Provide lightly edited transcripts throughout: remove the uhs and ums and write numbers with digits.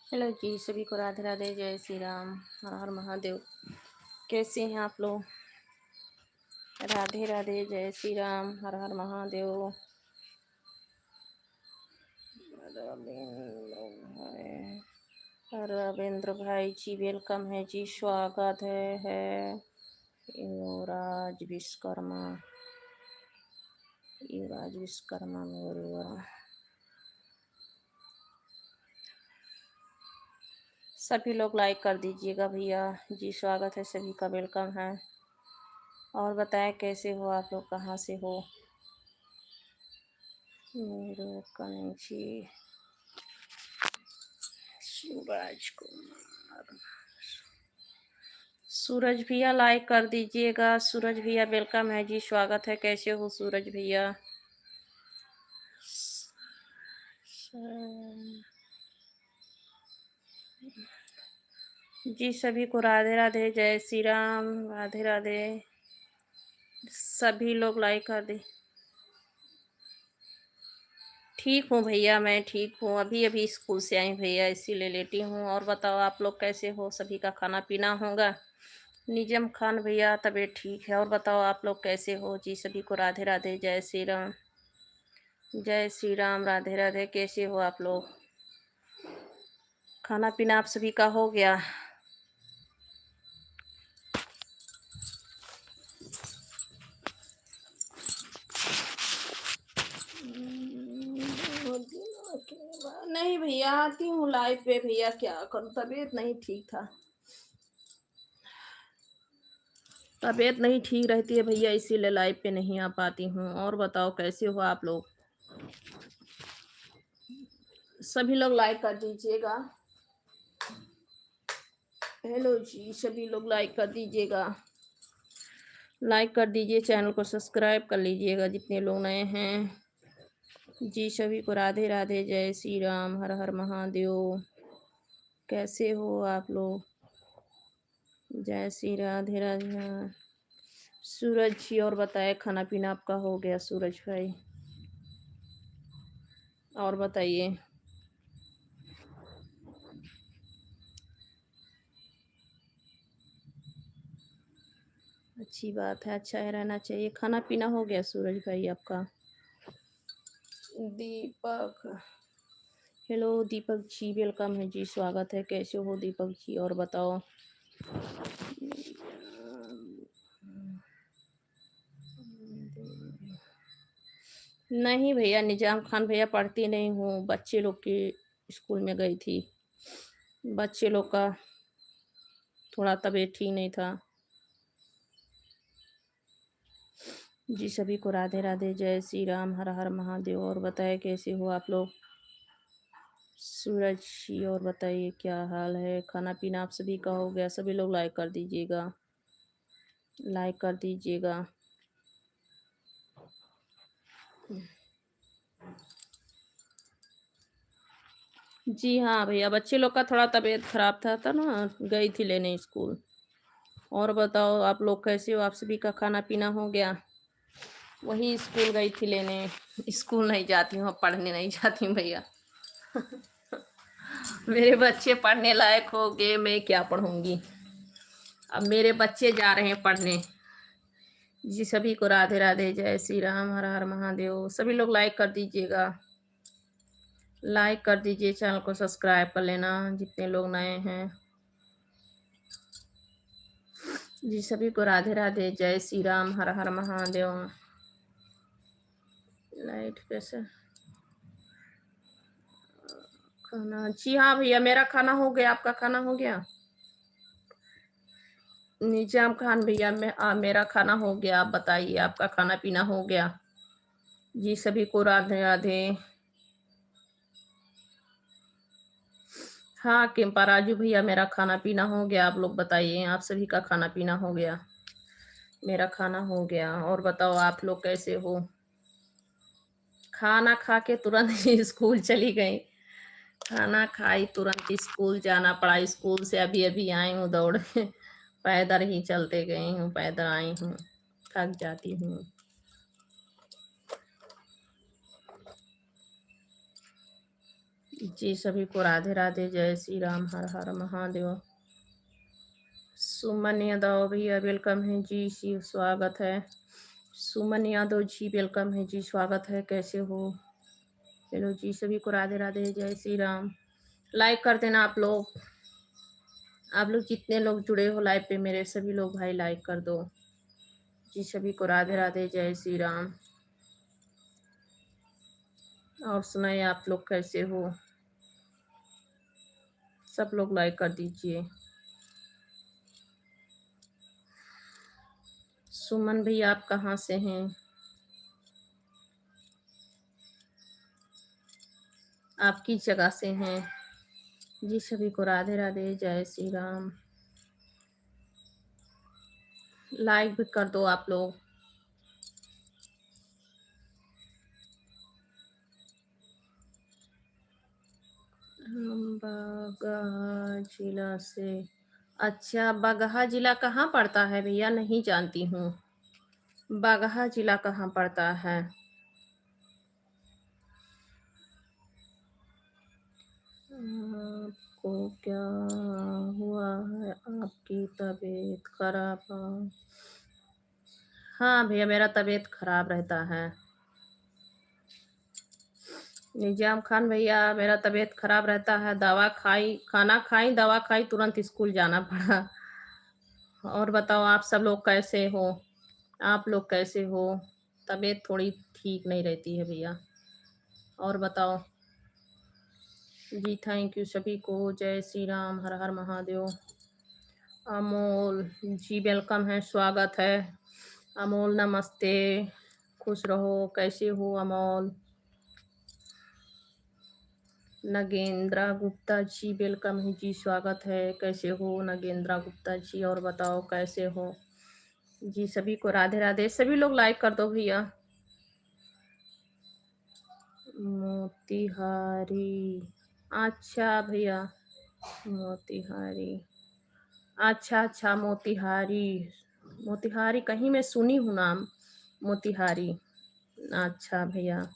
Hello जी, सभी को राधे राधे, जय श्री राम, हर हर महादेव। कैसे हैं आप लोग? राधे राधे, जय श्री राम, हर हर महादेव। रविंद्र भाई जी वेलकम है जी, स्वागत है युवराज विश्वकर्मा। युवराज विश्वकर्मा मेरे सभी लोग लाइक कर दीजिएगा भैया जी, स्वागत है सभी का, वेलकम है। और बताएं कैसे हो आप लोग, कहाँ से हो? मेरे कनेक्शी सूरज कुमार, सूरज भैया लाइक कर दीजिएगा। सूरज भैया वेलकम है जी, स्वागत है। कैसे हो सूरज भैया? जी सभी को राधे राधे, जय श्री राम, राधे राधे। सभी लोग लाइक कर दे। ठीक हूँ भैया, मैं ठीक हूँ। अभी अभी स्कूल से आई भैया, इसीलिए लेटी हूँ। और बताओ आप लोग कैसे हो? सभी का खाना पीना होगा। निजम खान भैया तबीयत ठीक है। और बताओ आप लोग कैसे हो जी? सभी को राधे राधे, जय श्री राम, जय श्री राम, राधे राधे। कैसे हो आप लोग? खाना पीना आप सभी का हो गया? नहीं भैया, आती हूँ लाइव पे भैया, क्या करूँ, तबीयत नहीं ठीक था। तबीयत नहीं ठीक रहती है भैया, इसीलिए लाइव पे नहीं आ पाती हूँ। और बताओ कैसे हो आप लोग? सभी लोग लाइक कर दीजिएगा। हेलो जी, सभी लोग लाइक कर दीजिएगा। लाइक कर दीजिए, चैनल को सब्सक्राइब कर लीजिएगा जितने लोग नए हैं जी। सभी को राधे राधे, जय श्री राम, हर हर महादेव। कैसे हो आप लोग? जय श्री राधे राधे। सूरज जी और बताए, खाना पीना आपका हो गया सूरज भाई? और बताइए। अच्छी बात है, अच्छा है, रहना चाहिए। खाना पीना हो गया सूरज भाई आपका? दीपक, हेलो दीपक जी, वेलकम है जी, स्वागत है। कैसे हो दीपक जी? और बताओ। नहीं भैया, निजाम खान भैया पढ़ती नहीं हूँ, बच्चे लोग की स्कूल में गई थी। बच्चे लोग का थोड़ा तबीयत ठीक नहीं था जी। सभी को राधे राधे, जय श्री राम, हर हर महादेव। और बताए कैसे हो आप लोग? सूरज जी और बताइए क्या हाल है? खाना पीना आप सभी का हो गया? सभी लोग लाइक कर दीजिएगा, लाइक कर दीजिएगा। जी हाँ भैया, बच्चे लोग का थोड़ा तबीयत खराब था ना, गई थी लेने स्कूल। और बताओ आप लोग कैसे हो? आप सभी का खाना पीना हो गया? वही स्कूल गई थी लेने। स्कूल नहीं जाती हूँ, पढ़ने नहीं जाती हूँ भैया। मेरे बच्चे पढ़ने लायक हो गए, मैं क्या पढ़ूंगी। अब मेरे बच्चे जा रहे हैं पढ़ने जी। सभी को राधे राधे, जय श्री राम, हर हर महादेव। सभी लोग लाइक कर दीजिएगा, लाइक कर दीजिए, चैनल को सब्सक्राइब कर लेना जितने लोग नए हैं जी। सभी को राधे राधे, जय श्री राम, हर हर महादेव। लाइट कैसे? खाना, जी हाँ भैया, मेरा खाना हो गया। आपका खाना हो गया? निजाम खान भैया, मेरा खाना हो गया। आप बताइए, आपका खाना पीना हो गया जी? सभी को राधे राधे। हाँ किम्पा राजू भैया, मेरा खाना पीना हो गया। आप लोग बताइए, आप सभी का खाना पीना हो गया? मेरा खाना हो गया। और बताओ आप लोग कैसे हो? खाना खा के तुरंत ही स्कूल चली गई। खाना खाई, तुरंत स्कूल जाना पड़ा। स्कूल से अभी अभी आई हूँ दौड़ के। पैदल ही चलते गई हूँ, पैदल आई हूँ, थक जाती हूँ। जी सभी को राधे राधे, जय श्री राम, हर हर महादेव। सुमन यादव भैया वेलकम है जी, स्वागत है। सुमन यादव जी वेलकम है जी, स्वागत है, कैसे हो? चलो जी, सभी को राधे राधे, जय श्री राम। लाइक कर देना आप लोग, जितने लोग जुड़े हो लाइव पे मेरे, सभी लोग भाई लाइक कर दो जी। सभी को राधे राधे, जय श्री राम। और सुनाइए आप लोग कैसे हो? सब लोग लाइक कर दीजिए। सुमन भैया आप कहाँ से हैं? आप किस जगह से हैं जी? सभी को राधे राधे, जय श्री राम। लाइक भी कर दो आप लोग। हम बगहा जिला से। अच्छा, बगहा जिला कहाँ पड़ता है भैया? नहीं जानती हूँ। बगहा जिला कहाँ पड़ता है? आपको क्या हुआ है? आपकी तबीयत खराब है? हाँ भैया, मेरा तबीयत खराब रहता है। निजाम खान भैया, मेरा तबीयत खराब रहता है। दवा खाई, खाना खाई, दवा खाई, तुरंत स्कूल जाना पड़ा। और बताओ आप सब लोग कैसे हो? आप लोग कैसे हो? तबीयत थोड़ी ठीक नहीं रहती है भैया। और बताओ जी। थैंक यू सभी को, जय श्री राम, हर हर महादेव। अमोल जी वेलकम है, स्वागत है। अमोल नमस्ते, खुश रहो, कैसे हो अमोल? नगेंद्रा गुप्ता जी वेलकम है जी, स्वागत है, कैसे हो नगेंद्रा गुप्ता जी? और बताओ कैसे हो जी? सभी को राधे राधे, सभी लोग लाइक कर दो भैया। मोतिहारी, अच्छा भैया, मोतिहारी, अच्छा अच्छा, मोतिहारी। मोतिहारी कहीं मैं सुनी हूँ नाम, मोतिहारी। अच्छा भैया,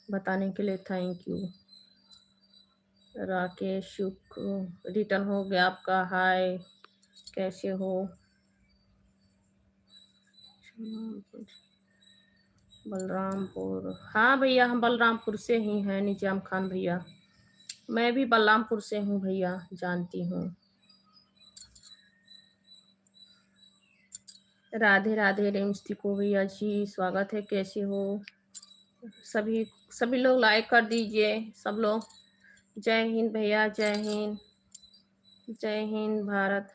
बताने के लिए थैंक यू। राकेश शुक्र रिटर्न हो गया आपका, हाय, कैसे हो? बलरामपुर, हाँ भैया, हम बलरामपुर से ही हैं निजाम खान भैया। मैं भी बलरामपुर से हूँ भैया, जानती हूँ। राधे राधे रेमस्तिको भैया जी, स्वागत है, कैसे हो? सभी सभी लोग लाइक कर दीजिए सब लोग। जय हिंद भैया, जय हिंद, जय हिंद भारत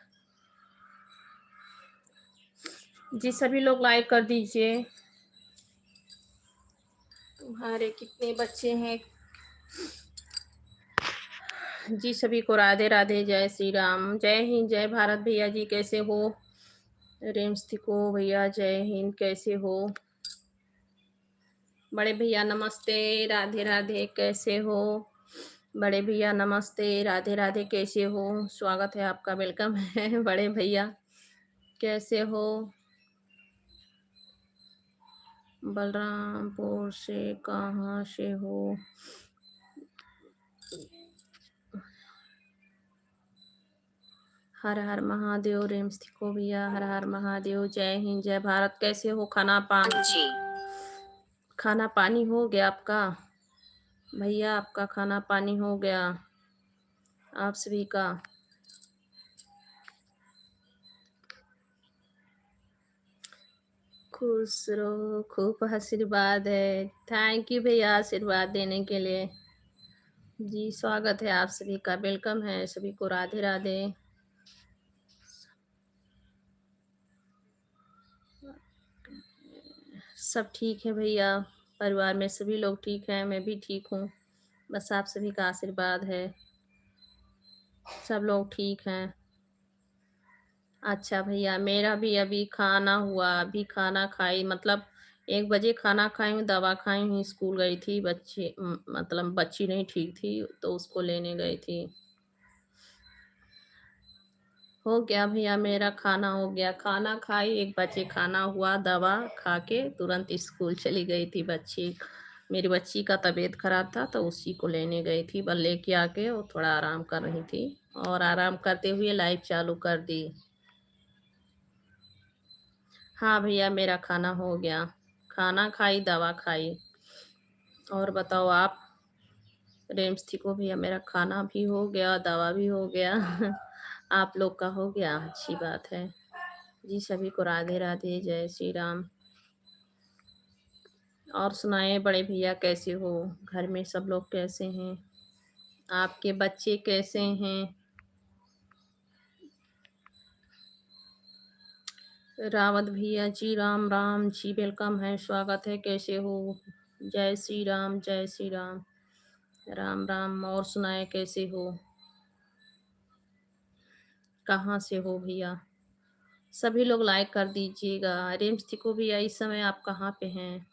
जी। सभी लोग लाइक कर दीजिए। तुम्हारे कितने बच्चे हैं जी? सभी को राधे राधे, जय श्री राम, जय हिंद, जय भारत भैया जी, कैसे हो? रेमस्तिको भैया जय हिंद, कैसे हो? बड़े भैया नमस्ते, राधे राधे, कैसे हो? बड़े भैया नमस्ते, राधे राधे, कैसे हो? स्वागत है आपका, वेलकम है बड़े भैया, कैसे हो? बलरामपुर से कहाँ से हो? हर हर महादेव रेमस्तिको भैया, हर हर महादेव, जय हिंद, जय भारत, कैसे हो? खाना पानी हो गया आपका भैया? आपका खाना पानी हो गया आप सभी का? खुश रहो, खूब आशीर्वाद है। थैंक यू भैया आशीर्वाद देने के लिए जी। स्वागत है आप सभी का, वेलकम है सभी को, राधे राधे। सब ठीक है भैया, परिवार में सभी लोग ठीक हैं, मैं भी ठीक हूँ, बस आप सभी का आशीर्वाद है, सब लोग ठीक हैं। अच्छा भैया, मेरा भी अभी खाना हुआ, अभी खाना खाई, मतलब 1 बजे खाना खाई हूँ, दवा खाई हूँ, स्कूल गई थी, बच्चे मतलब बच्ची नहीं ठीक थी तो उसको लेने गई थी। हो गया भैया, मेरा खाना हो गया, खाना खाई, 1 बजे खाना हुआ, दवा खा के तुरंत स्कूल चली गई थी बच्ची। मेरी बच्ची का तबीयत ख़राब था तो उसी को लेने गई थी, बस लेके आके वो थोड़ा आराम कर रही थी और आराम करते हुए लाइव चालू कर दी। हाँ भैया, मेरा खाना हो गया। खाना खाई, दवा खाई। और बताओ आप? रेम्स थी को भैया, मेरा खाना भी हो गया, दवा भी हो गया। आप लोग का हो गया? अच्छी बात है जी। सभी को राधे राधे, जय श्री राम। और सुनाए बड़े भैया, कैसे हो? घर में सब लोग कैसे हैं? आपके बच्चे कैसे हैं? रावत भैया जी, राम राम जी, वेलकम है, स्वागत है, कैसे हो? जय श्री राम, जय श्री राम। राम राम। और सुनाए कैसे हो? कहाँ से हो भैया? सभी लोग लाइक कर दीजिएगा। रेम्स को भैया, इस समय आप कहाँ पे हैं?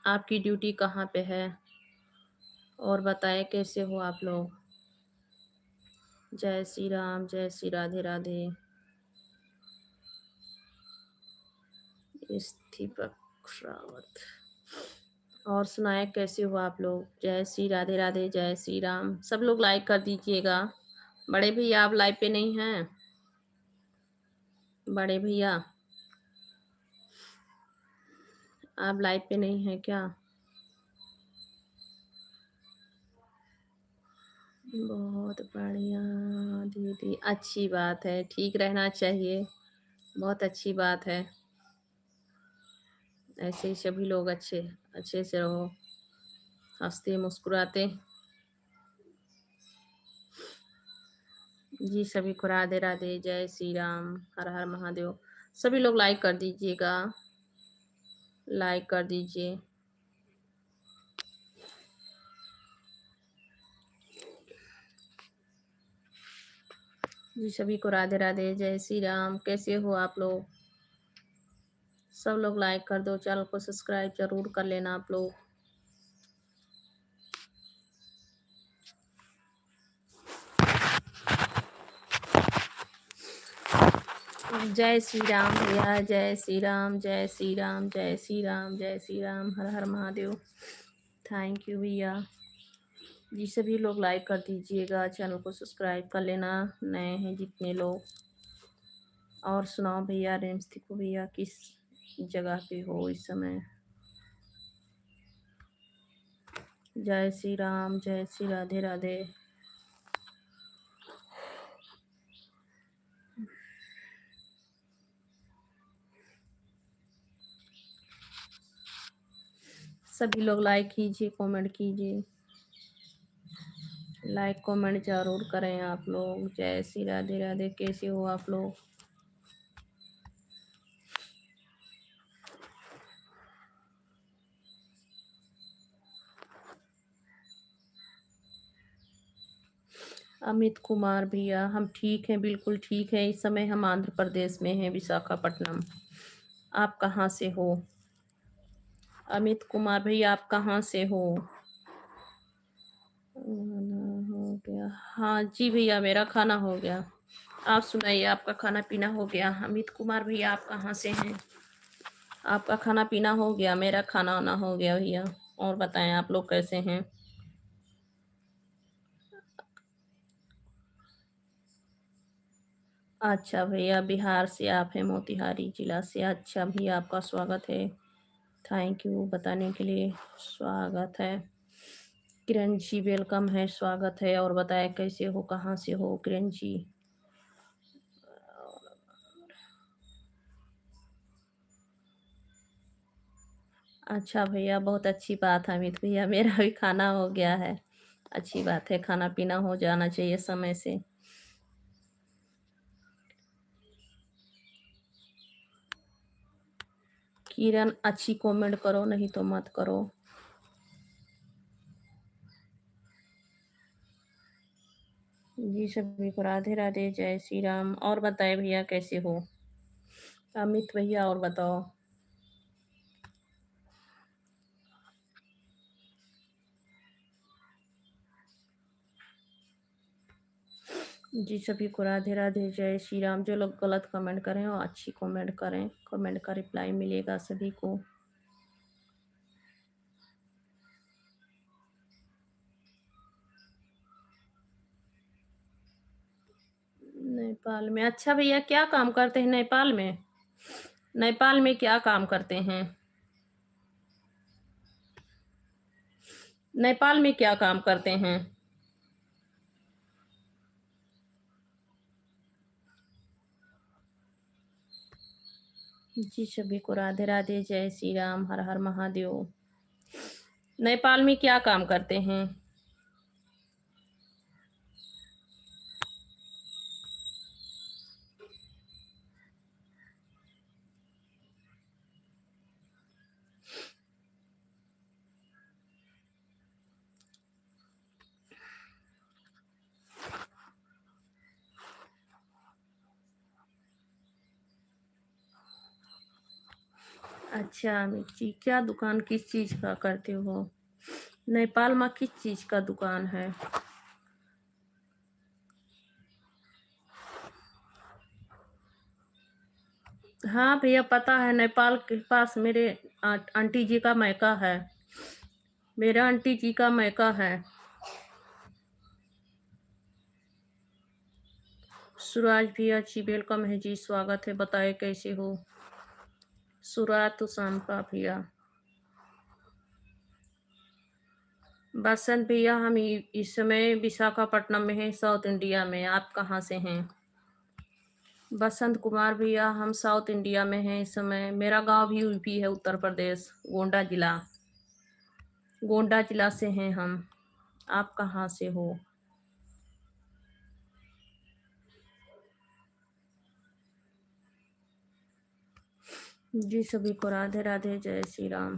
आपकी ड्यूटी कहाँ पे है? और बताए कैसे हो आप लोग? जय श्री राम, जय श्री राधे राधे। दीपक रावत। और सुनाए कैसे हो आप लोग? जय श्री राधे राधे, जय श्री राम। सब लोग लाइक कर दीजिएगा। बड़े भैया, आप लाइव पे नहीं हैं? बड़े भैया, आप लाइव पे नहीं हैं क्या? बहुत बढ़िया दीदी, अच्छी बात है, ठीक रहना चाहिए, बहुत अच्छी बात है। ऐसे ही सभी लोग अच्छे अच्छे से रहो, हंसते मुस्कुराते जी। सभी को राधे राधे, जय श्री राम, हर हर महादेव। सभी लोग लाइक कर दीजिएगा, लाइक कर दीजिए। जी सभी को राधे राधे, जय श्री राम। कैसे हो आप लोग? सब लोग लाइक कर दो, चैनल को सब्सक्राइब जरूर कर लेना आप लोग। जय श्री राम भैया, जय श्री राम, जय श्री राम, जय श्री राम, जय श्री राम, हर हर महादेव। थैंक यू भैया जी। सभी लोग लाइक कर दीजिएगा, चैनल को सब्सक्राइब कर लेना, नए हैं जितने लोग। और सुनाओ भैया, रेम्स को भैया, किस जगह पे हो इस समय? जय श्री राम, जय श्री राधे राधे। सभी लोग लाइक कीजिए, कमेंट कीजिए, लाइक कमेंट जरूर करें आप लोग। जय श्री राधे राधे। कैसे हो आप लोग? अमित कुमार भैया, हम ठीक हैं, बिल्कुल ठीक है। इस समय हम आंध्र प्रदेश में हैं, विशाखापट्टनम। आप कहाँ से हो? अमित कुमार भैया, आप कहाँ से हो? हो गया? हाँ जी भैया, मेरा खाना हो गया। आप सुनाइए, आपका खाना पीना हो गया? अमित कुमार भैया, आप कहाँ से हैं? आपका खाना पीना हो गया? मेरा खाना वाना हो गया भैया। और बताएं, आप लोग कैसे हैं? अच्छा भैया, बिहार से आप हैं, मोतिहारी जिला से। अच्छा भैया, आपका स्वागत है। थैंक यू बताने के लिए, स्वागत है। किरण जी, वेलकम है, स्वागत है। और बताएं कैसे हो, कहाँ से हो किरण जी? अच्छा भैया, बहुत अच्छी बात है अमित भैया, मेरा भी खाना हो गया है। अच्छी बात है, खाना पीना हो जाना चाहिए समय से। किरण, अच्छी कमेंट करो, नहीं तो मत करो। जी सभी को राधे राधे, जय श्री राम। और बताए भैया कैसे हो? अमित भैया, और बताओ। जी सभी को राधे राधे, जय श्री राम। जो लोग गलत कमेंट करें वो अच्छी कमेंट करें, कमेंट का रिप्लाई मिलेगा सभी को। नेपाल में, अच्छा भैया क्या काम करते हैं नेपाल में? नेपाल में क्या काम करते हैं? नेपाल में क्या काम करते हैं? जी सभी को राधे राधे, जय श्री राम, हर हर महादेव। नेपाल में क्या काम करते हैं? अच्छा मिर्ची, क्या दुकान किस चीज का करते हो? नेपाल में किस चीज का दुकान है? हाँ भैया पता है, नेपाल के पास मेरे आंटी जी का मैका है। मेरा आंटी जी का मैका है। सूरज भैया जी वेलकम है जी, स्वागत है, बताए कैसे हो? सूरज तो शाम का भैया। बसंत भैया हम इस समय विशाखापट्टनम में हैं, साउथ इंडिया में। आप कहाँ से हैं? बसंत कुमार भैया हम साउथ इंडिया में हैं इस समय। मेरा गांव भी यूपी है, उत्तर प्रदेश, गोंडा जिला। गोंडा जिला से हैं हम। आप कहाँ से हो? जी सभी को राधे राधे, जय श्री राम।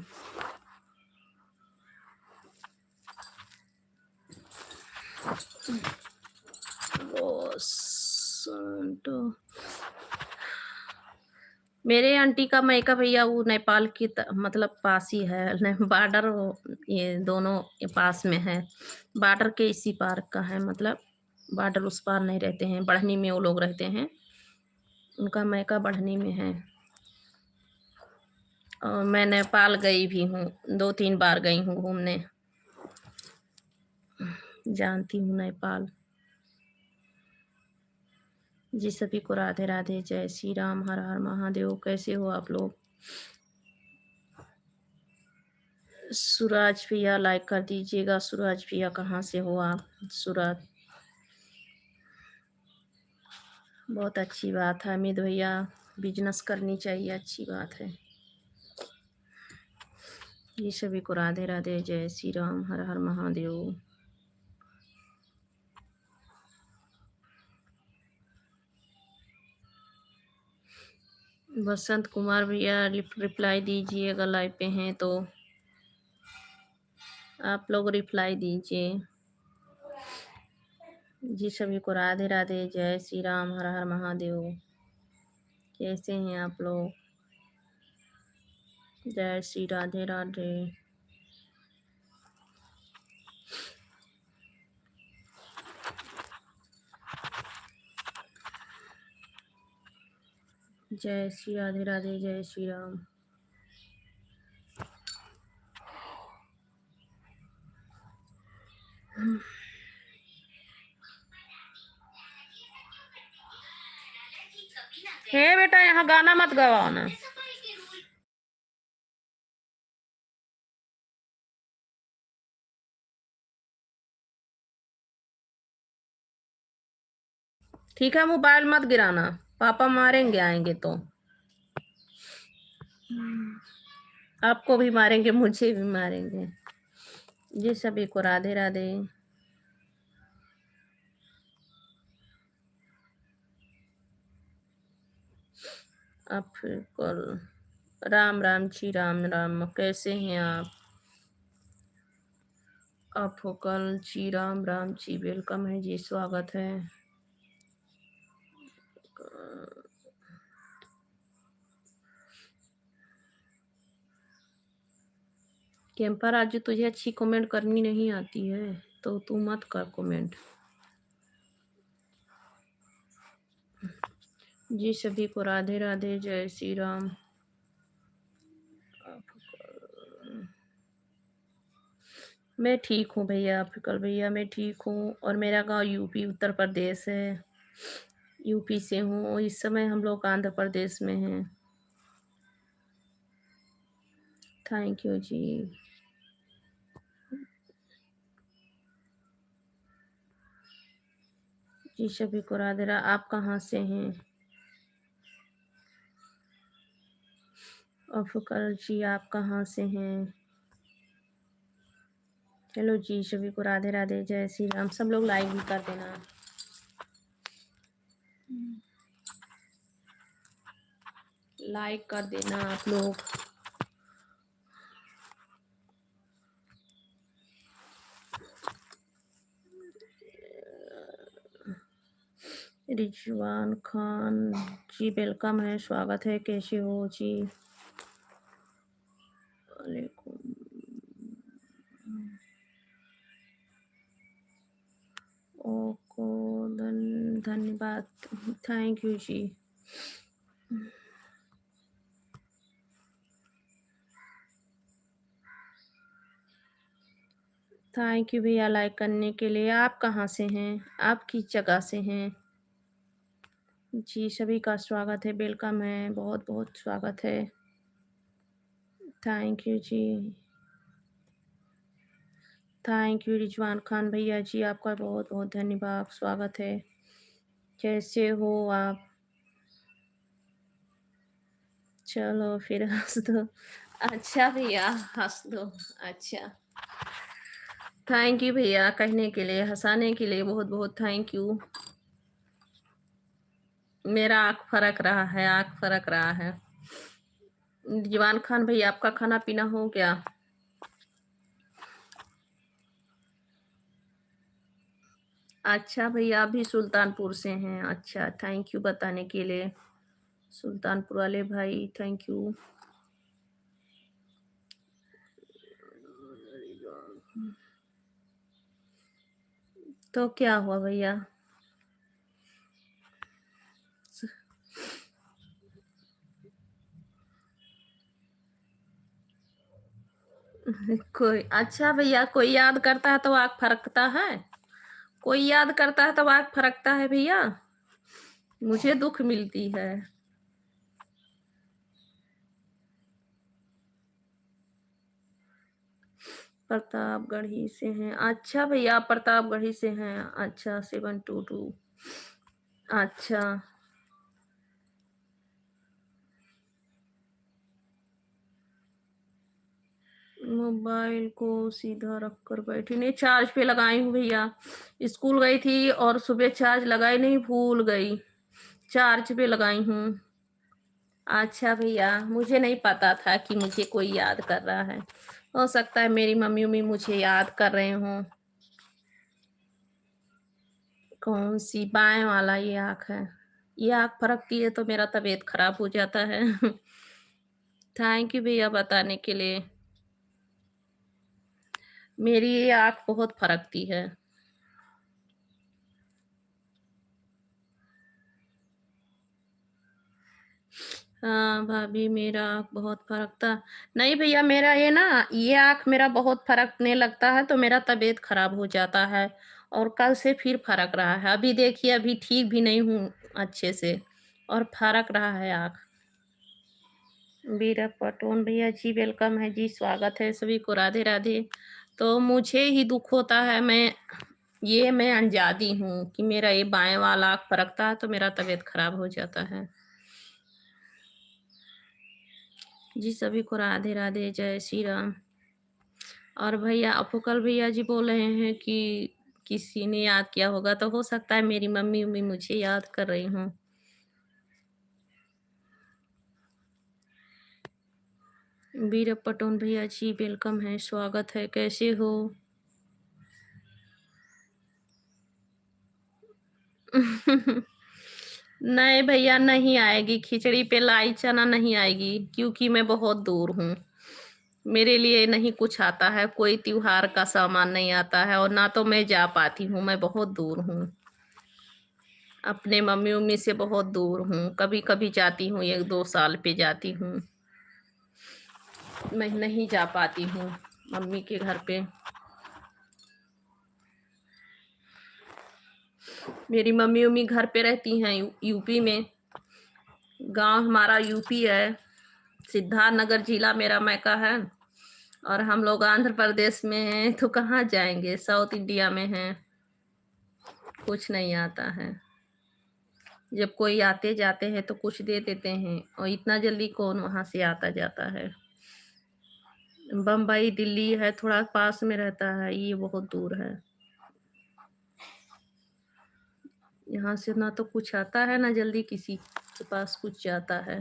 बसंत, मेरे आंटी का मैका भैया वो नेपाल की मतलब पास ही है। बॉर्डर ये दोनों के पास में है। बॉर्डर के इसी पार का है, मतलब बॉर्डर उस पार नहीं रहते हैं, बढ़नी में वो लोग रहते हैं। उनका मैका बढ़नी में है। और मैं नेपाल गई भी हूँ, 2-3 बार गई हूँ घूमने। जानती हूँ नेपाल। जी सभी को राधे राधे, जय श्री राम, हर हर महादेव। कैसे हो आप लोग? सूरज भैया लाइक कर दीजिएगा। सूरज भैया कहाँ से हो आप? सूरज, बहुत अच्छी बात है अमित भैया, बिजनेस करनी चाहिए, अच्छी बात है। ये सभी को राधे राधे, जय श्री राम, हर हर महादेव। बसंत कुमार भैया रिप्लाई दीजिएगा, लाइव पे हैं तो आप लोग रिप्लाई दीजिए। जी सभी को राधे राधे, जय श्री राम, हर हर महादेव। कैसे हैं आप लोग? जय श्री राधे राधे। जय श्री राधे राधे, जय श्री राम। हे बेटा यहाँ गाना मत गवाओ ना। ठीक है, मोबाइल मत गिराना, पापा मारेंगे आएंगे तो। आपको भी मारेंगे, मुझे भी मारेंगे। जी सभी को राधे राधे। आप फिर कल, राम राम जी, राम राम। कैसे हैं आप? आपको कल जी, राम राम जी, वेलकम है जी, स्वागत है। कैंपर, आज तुझे अच्छी कमेंट करनी नहीं आती है तो तू मत कर कमेंट। जी सभी को राधे राधे, जय श्री राम। मैं ठीक हूँ भैया, फिकल भैया, मैं ठीक हूँ। और मेरा गांव यूपी उत्तर प्रदेश है। यूपी से हूँ। इस समय हम लोग आंध्र प्रदेश में हैं। थैंक यू जी। जी सभी को राधे राधे। आप कहाँ से हैं? अफकर जी आप कहाँ से हैं? चलो जी सभी को राधे राधे, जय श्री राम। सब लोग लाइक भी कर देना, लाइक कर देना आप लोग। रिजवान खान जी वेलकम है, स्वागत है। कैसे हो जी? वालेकुम। ओको धन्यवाद, थैंक यू जी। थैंक यू भैया लाइक करने के लिए। आप कहाँ से हैं? आप किस जगह से हैं? जी सभी का स्वागत है, वेलकम है, बहुत बहुत स्वागत है। थैंक यू जी, थैंक यू रिजवान खान भैया जी, आपका बहुत बहुत धन्यवाद, स्वागत है। कैसे हो आप? चलो फिर हंस दो। अच्छा भैया हंस दो। अच्छा, थैंक यू भैया कहने के लिए, हंसाने के लिए बहुत बहुत थैंक यू। मेरा आँख फरक रहा है, आँख फरक रहा है। रिजवान खान भैया आपका खाना पीना हो गया? अच्छा भैया आप भी सुल्तानपुर से हैं? अच्छा, थैंक यू बताने के लिए। सुल्तानपुर वाले भाई थैंक यू। तो क्या हुआ भैया? कोई अच्छा भैया, कोई याद करता है तो आँख फरकता है? कोई याद करता है तो आँख फरकता है भैया? मुझे दुख मिलती है। प्रतापगढ़ी से हैं? अच्छा भैया आप प्रतापगढ़ी से हैं? अच्छा 722। अच्छा, मोबाइल को सीधा रख कर बैठी नहीं, चार्ज पे लगाई हूँ भैया। स्कूल गई थी और सुबह चार्ज लगाई नहीं, भूल गई, चार्ज पे लगाई हूँ। अच्छा भैया मुझे नहीं पता था कि मुझे कोई याद कर रहा है। हो सकता है मेरी मम्मी उम्मी मुझे याद कर रहे हों। कौन सी? बाएं वाला ये आँख है। ये आँख फरकती है तो मेरा तबीयत खराब हो जाता है। थैंक यू भैया बताने के लिए। मेरी ये आँख बहुत फरकती है। हाँ भाभी मेरा आँख बहुत फरकता नहीं भैया, मेरा ये ना, ये आँख मेरा बहुत फरकने लगता है तो मेरा तबीयत खराब हो जाता है। और कल से फिर फरक रहा है। अभी देखिए अभी ठीक भी नहीं हूँ अच्छे से, और फरक रहा है आँख। बीरा पटोन भैया जी वेलकम है जी, स्वागत है सभी को, राधे राधे। तो मुझे ही दुख होता है, मैं अनजादी हूँ कि मेरा ये बाएं वाला आँख फरकता है तो मेरा तबीयत खराब हो जाता है। जी सभी को राधे राधे, जय श्री राम। और भैया अफुकल भैया जी बोल रहे हैं कि किसी ने याद किया होगा, तो हो सकता है मेरी मम्मी उम्मी मुझे याद कर रही हूँ। वीर पटोन भैया जी वेलकम है, स्वागत है। कैसे हो? नहीं भैया नहीं आएगी, खिचड़ी पे लाई चना नहीं आएगी, क्योंकि मैं बहुत दूर हूँ। मेरे लिए नहीं कुछ आता है, कोई त्योहार का सामान नहीं आता है, और ना तो मैं जा पाती हूँ, मैं बहुत दूर हूँ। अपने मम्मी उम्मी से बहुत दूर हूँ, कभी कभी जाती हूँ, 1-2 साल पे जाती हूँ। मैं नहीं जा पाती हूँ मम्मी के घर पे। मेरी मम्मी उम्मी घर पे रहती हैं यूपी में। गांव हमारा यूपी है, सिद्धार्थनगर जिला मेरा मैका है। और हम लोग आंध्र प्रदेश में हैं, तो कहाँ जाएंगे, साउथ इंडिया में हैं, कुछ नहीं आता है। जब कोई आते जाते हैं तो कुछ दे देते हैं, और इतना जल्दी कौन वहां से आता जाता है। बम्बई दिल्ली है, थोड़ा पास में रहता है, ये बहुत दूर है। यहाँ से ना तो कुछ आता है, ना जल्दी किसी के पास कुछ जाता है।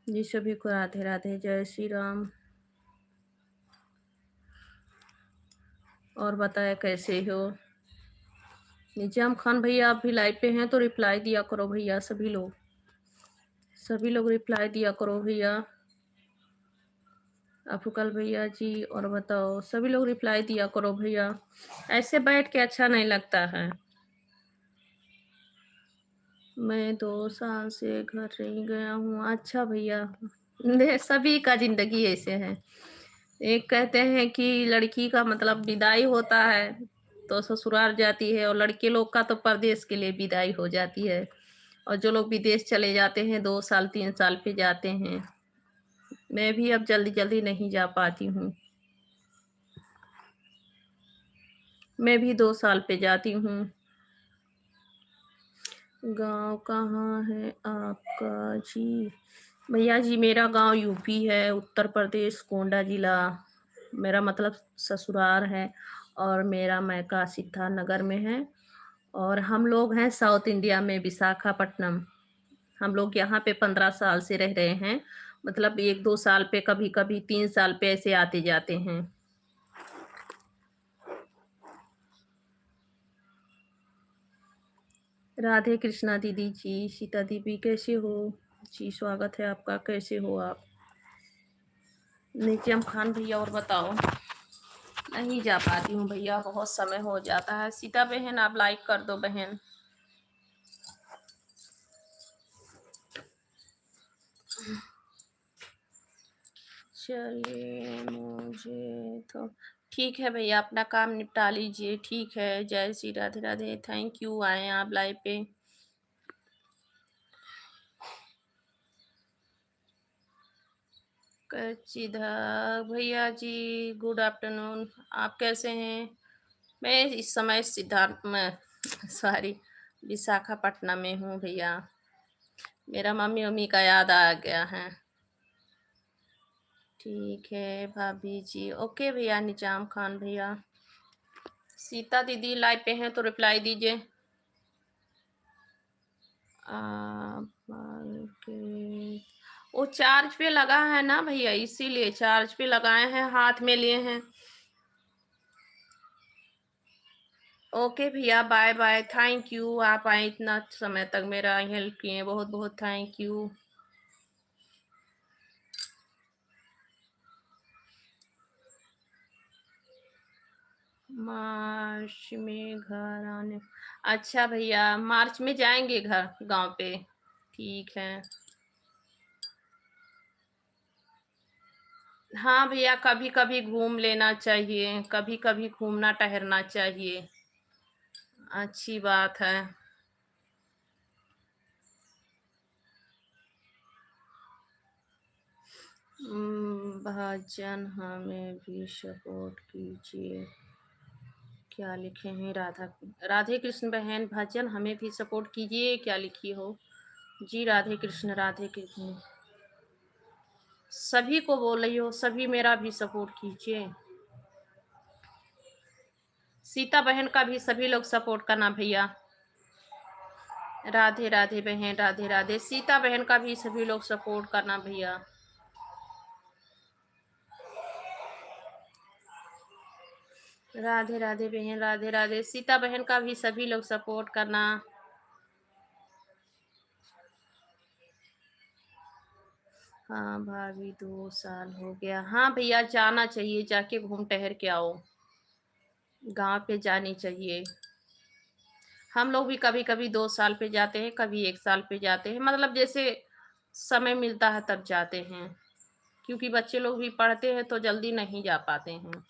जी सभी को राधे राधे, जय श्री राम। और बताया कैसे हो। निजाम खान भैया आप भी लाइव पे हैं तो रिप्लाई दिया करो भैया, सभी लोग रिप्लाई दिया करो भैया। अफुकल भैया जी, और बताओ, सभी लोग रिप्लाई दिया करो भैया, ऐसे बैठ के अच्छा नहीं लगता है। मैं 2 साल से घर नहीं गया हूँ। अच्छा भैया, सभी का जिंदगी ऐसे है। एक कहते हैं कि लड़की का मतलब विदाई होता है तो ससुराल जाती है, और लड़के लोग का तो परदेश के लिए विदाई हो जाती है। और जो लोग विदेश चले जाते हैं 2 साल 3 साल पे जाते हैं। मैं भी अब जल्दी जल्दी नहीं जा पाती हूँ। मैं भी 2 साल पे जाती हूँ। गांव कहाँ है आपका जी? भैया जी मेरा गांव यूपी है, उत्तर प्रदेश, गोंडा जिला मेरा मतलब ससुराल है। और मेरा मैका सिद्धार्थनगर में है। और हम लोग हैं साउथ इंडिया में, विशाखापट्टनम। हम लोग यहाँ पे 15 साल से रह रहे हैं। मतलब 1-2 साल पे, कभी कभी 3 साल पे ऐसे आते जाते हैं। राधे कृष्णा दीदी जी, सीता दीदी कैसे हो जी? स्वागत है आपका, कैसे हो आप? निजाम खान भैया और बताओ। नहीं जा पाती हूँ भैया, बहुत समय हो जाता है। सीता बहन आप लाइक कर दो बहन। चलिए मुझे तो ठीक है भैया, अपना काम निपटा लीजिए। ठीक है, जय श्री राधे राधे, थैंक यू आए आप लाइव पे। कचिधा भैया जी गुड आफ्टरनून, आप कैसे हैं? मैं इस समय सिद्धार्थ में सॉरी विशाखापट्टनम में हूँ भैया। मेरा मम्मी मम्मी का याद आ गया है। ठीक है भाभी जी, ओके भैया। निजाम खान भैया, सीता दीदी लाइव पे हैं तो रिप्लाई दीजिए। वो चार्ज पे लगा है ना भैया, इसीलिए चार्ज पे लगाए हैं, हाथ में लिए हैं। ओके भैया, बाय बाय, थैंक यू, आप आए इतना समय तक मेरा हेल्प किए, बहुत बहुत थैंक यू। मार्च में घर आने, अच्छा भैया मार्च में जाएंगे घर गांव पे, ठीक है। हाँ भैया, कभी कभी घूम लेना चाहिए, कभी कभी घूमना टहलना चाहिए, अच्छी बात है। भजन हमें भी सपोर्ट कीजिए, क्या लिखे हैं? राधे कृष्ण बहन, भजन हमें भी सपोर्ट कीजिए, क्या लिखी हो जी? राधे कृष्ण राधे कृष्ण, सभी को बोल रही हो, सभी मेरा भी सपोर्ट कीजिए। सीता बहन का भी सभी लोग सपोर्ट करना भैया। राधे राधे बहन, राधे राधे। सीता बहन का भी सभी लोग सपोर्ट करना भैया। राधे राधे बहन, राधे राधे। सीता बहन का भी सभी लोग सपोर्ट करना। हाँ भाभी 2 साल हो गया। हाँ भैया जाना चाहिए, जाके घूम टहर के आओ, गांव पे जानी चाहिए। हम लोग भी कभी कभी 2 साल पे जाते हैं, कभी 1 साल पे जाते हैं, मतलब जैसे समय मिलता है तब जाते हैं, क्योंकि बच्चे लोग भी पढ़ते हैं तो जल्दी नहीं जा पाते हैं।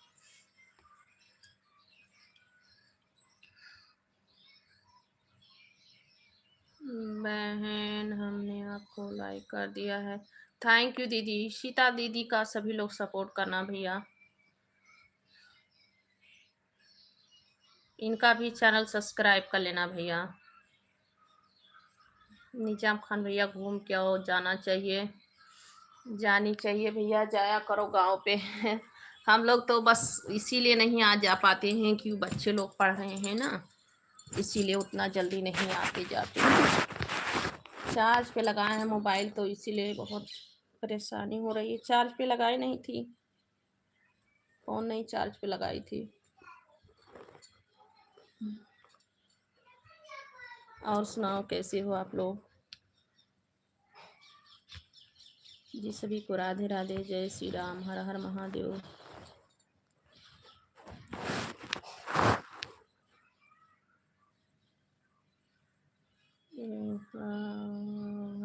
बहन हमने आपको लाइक कर दिया है। थैंक यू दीदी। सीता दीदी का सभी लोग सपोर्ट करना भैया। इनका भी चैनल सब्सक्राइब कर लेना भैया। निजाम खान भैया घूम के आओ, जाना चाहिए, जानी चाहिए भैया, जाया करो गांव पे। हम लोग तो बस इसीलिए नहीं आ जा पाते हैं कि बच्चे लोग पढ़ रहे हैं ना, इसीलिए उतना जल्दी नहीं आते जाते हैं। चार्ज पे लगाए हैं मोबाइल, तो इसीलिए बहुत परेशानी हो रही है। चार्ज पे लगाई नहीं थी, फ़ोन नहीं चार्ज पे लगाई थी। और सुनाओ कैसे हो आप लोग जी? सभी को राधे राधे, जय श्री राम, हर हर महादेव।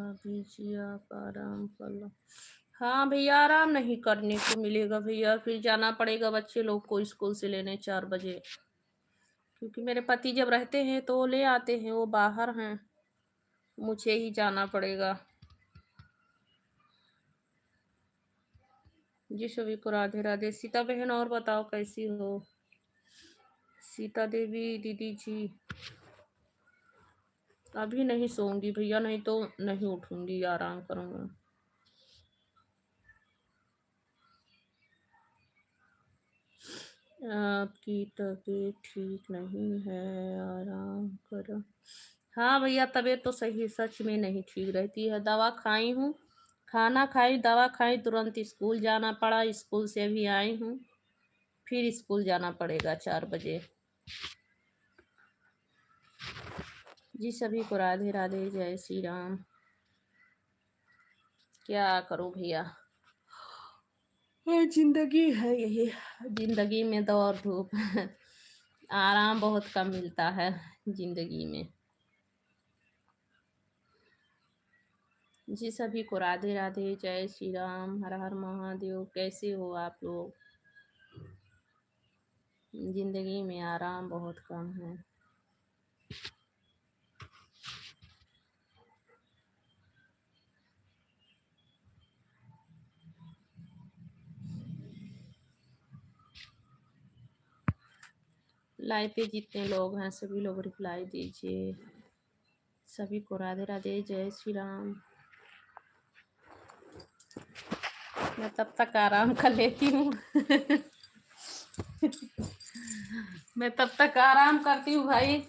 अभी जी आप आराम कर लो। हाँ भैया, आराम नहीं करने को मिलेगा भैया, फिर जाना पड़ेगा बच्चे लोग को स्कूल से लेने 4 बजे, क्योंकि मेरे पति जब रहते हैं तो ले आते हैं, वो बाहर हैं, मुझे ही जाना पड़ेगा। जी सभी को राधे राधे। सीता बहन और बताओ कैसी हो? सीता देवी दीदी जी, अभी नहीं सोऊंगी भैया, नहीं तो नहीं उठूंगी, आराम करूंगा। आपकी तबीयत ठीक नहीं है, आराम करो। हाँ भैया, तबीयत तो सही सच में नहीं ठीक रहती है। दवा खाई हूँ, खाना खाई, दवा खाई, तुरंत स्कूल जाना पड़ा, स्कूल से अभी आई हूँ, फिर स्कूल जाना पड़ेगा 4 बजे। जी सभी को राधे राधे, जय श्री राम। क्या करूँ भैया, जिंदगी है यही, जिंदगी में दौड़ धूप। आराम बहुत कम मिलता है जिंदगी में। जी सभी को राधे राधे, जय श्री राम, हर हर महादेव। कैसे हो आप लोग? जिंदगी में आराम बहुत कम है। लाइव पे जितने लोग हैं सभी लोग रिप्लाई दीजिए। सभी को राधे राधे, जय श्री राम। मैं तब तक आराम कर लेती हूँ। मैं तब तक आराम करती हूँ भाई।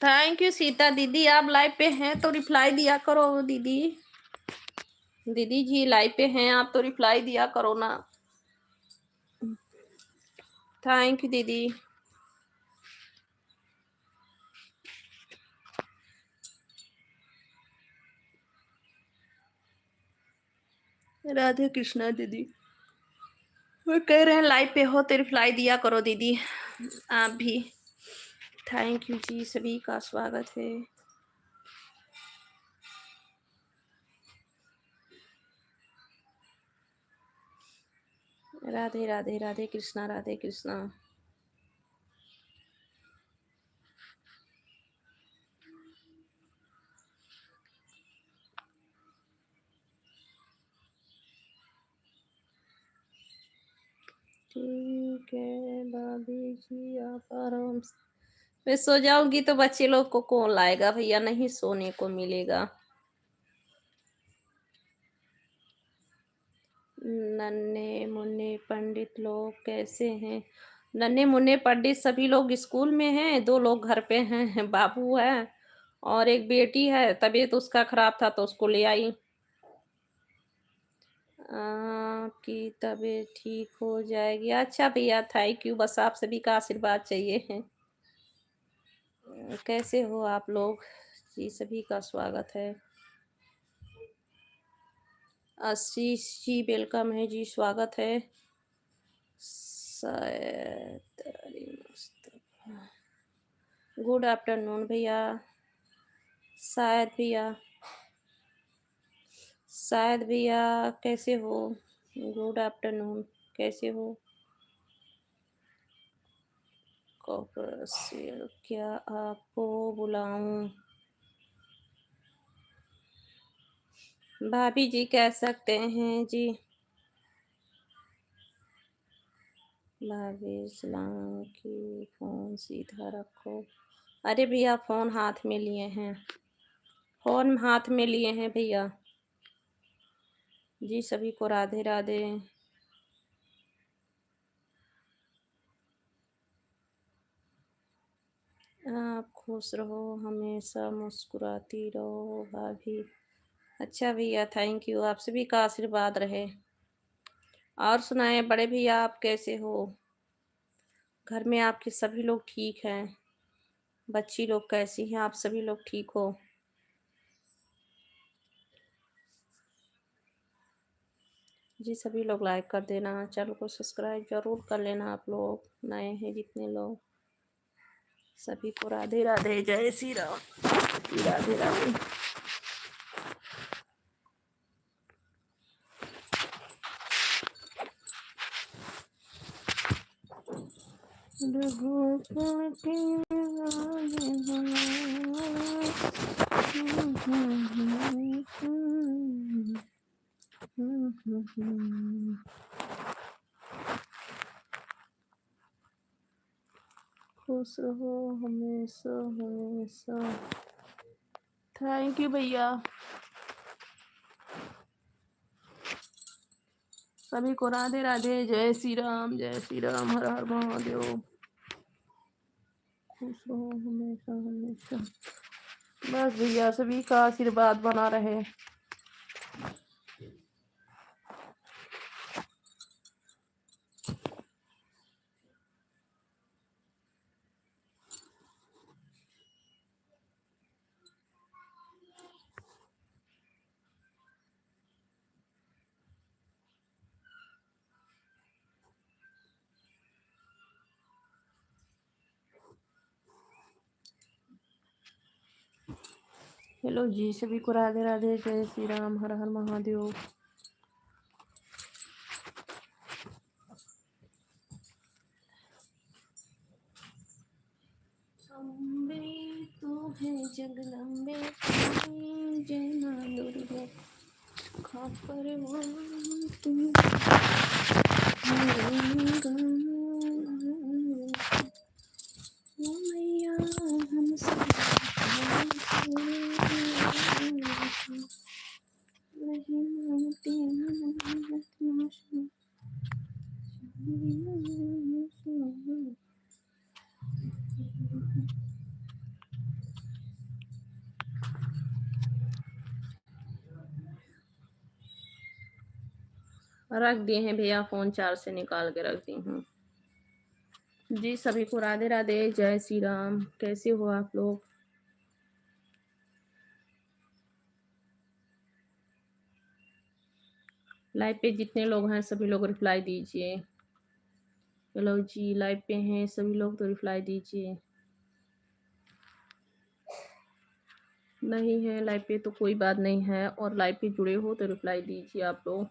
थैंक यू सीता दीदी, आप लाइव पे हैं तो रिप्लाई दिया करो दीदी। दीदी जी लाइव पे हैं आप तो रिप्लाई दिया करो ना। थैंक यू दीदी। राधे कृष्णा दीदी, वो कह रहे हैं लाइव पे हो तो रिप्लाई दिया करो दीदी, आप भी। थैंक यू जी, सभी का स्वागत है। राधे राधे, राधे कृष्णा, राधे कृष्णा। ठीक है भाभी जी, आप आराम से। मैं सो जाऊंगी तो बच्चे लोग को कौन लाएगा भैया, नहीं सोने को मिलेगा। नन्हे मुन्ने पंडित लोग कैसे हैं? नन्हे मुन्ने पंडित सभी लोग स्कूल में हैं, 2 लोग घर पे हैं, बाबू है और एक बेटी है, तबीयत उसका खराब था तो उसको ले आई। आपकी तबीयत ठीक हो जाएगी। अच्छा भैया, थैंक यू, बस आप सभी का आशीर्वाद चाहिए है। कैसे हो आप लोग? जी सभी का स्वागत है। आशीष जी वेलकम है जी, स्वागत है। शायद गुड आफ्टरनून भैया। शायद भैया, शायद भैया कैसे हो? गुड आफ्टरनून, कैसे हो? कॉकसिल, क्या आपको बुलाऊं? भाभी जी कह सकते हैं जी। भाभी सलाम की फ़ोन सीधा रखो। अरे भैया फ़ोन हाथ में लिए हैं, फ़ोन हाथ में लिए हैं भैया। जी सभी को राधे राधे। आप खुश रहो, हमेशा मुस्कुराती रहो भाभी। अच्छा भैया, थैंक यू, आप सभी का आशीर्वाद रहे। और सुनाए बड़े भैया, आप कैसे हो? घर में आपके सभी लोग ठीक हैं? बच्ची लोग कैसी हैं? आप सभी लोग ठीक हो? जी सभी लोग लाइक कर देना, चैनल को सब्सक्राइब जरूर कर लेना। आप लोग नए हैं जितने लोग, सभी को राधे राधे, जय श्री राम, राधे राधे। खुश रहो हमेशा हमेशा। थैंक यू भैया। सभी को राधे राधे, जय श्री राम, जय श्री राम, हर हर महादेव। खुश रहो हमेशा हमेशा। बस भैया सभी का आशीर्वाद बना रहे। हेलो जी, सभी को राधे राधे, जय श्री राम, हर हर महादेव। अम्बे तो है जगदम्बे, जय मां दुर्गा, खापर मैया हम सब नहीं मानते रख दिए हैं भैया, फोन चार्ज से निकाल के रख दी हूँ। जी सभी को राधे राधे, जय श्री राम। कैसे हो आप लोग? लाइव पे जितने लोग हैं सभी लोग रिप्लाई दीजिए। हेलो जी, लाइव पे हैं सभी लोग तो रिप्लाई दीजिए। नहीं है लाइव पे तो कोई बात नहीं है, और लाइव पे जुड़े हो तो रिप्लाई दीजिए आप लोग।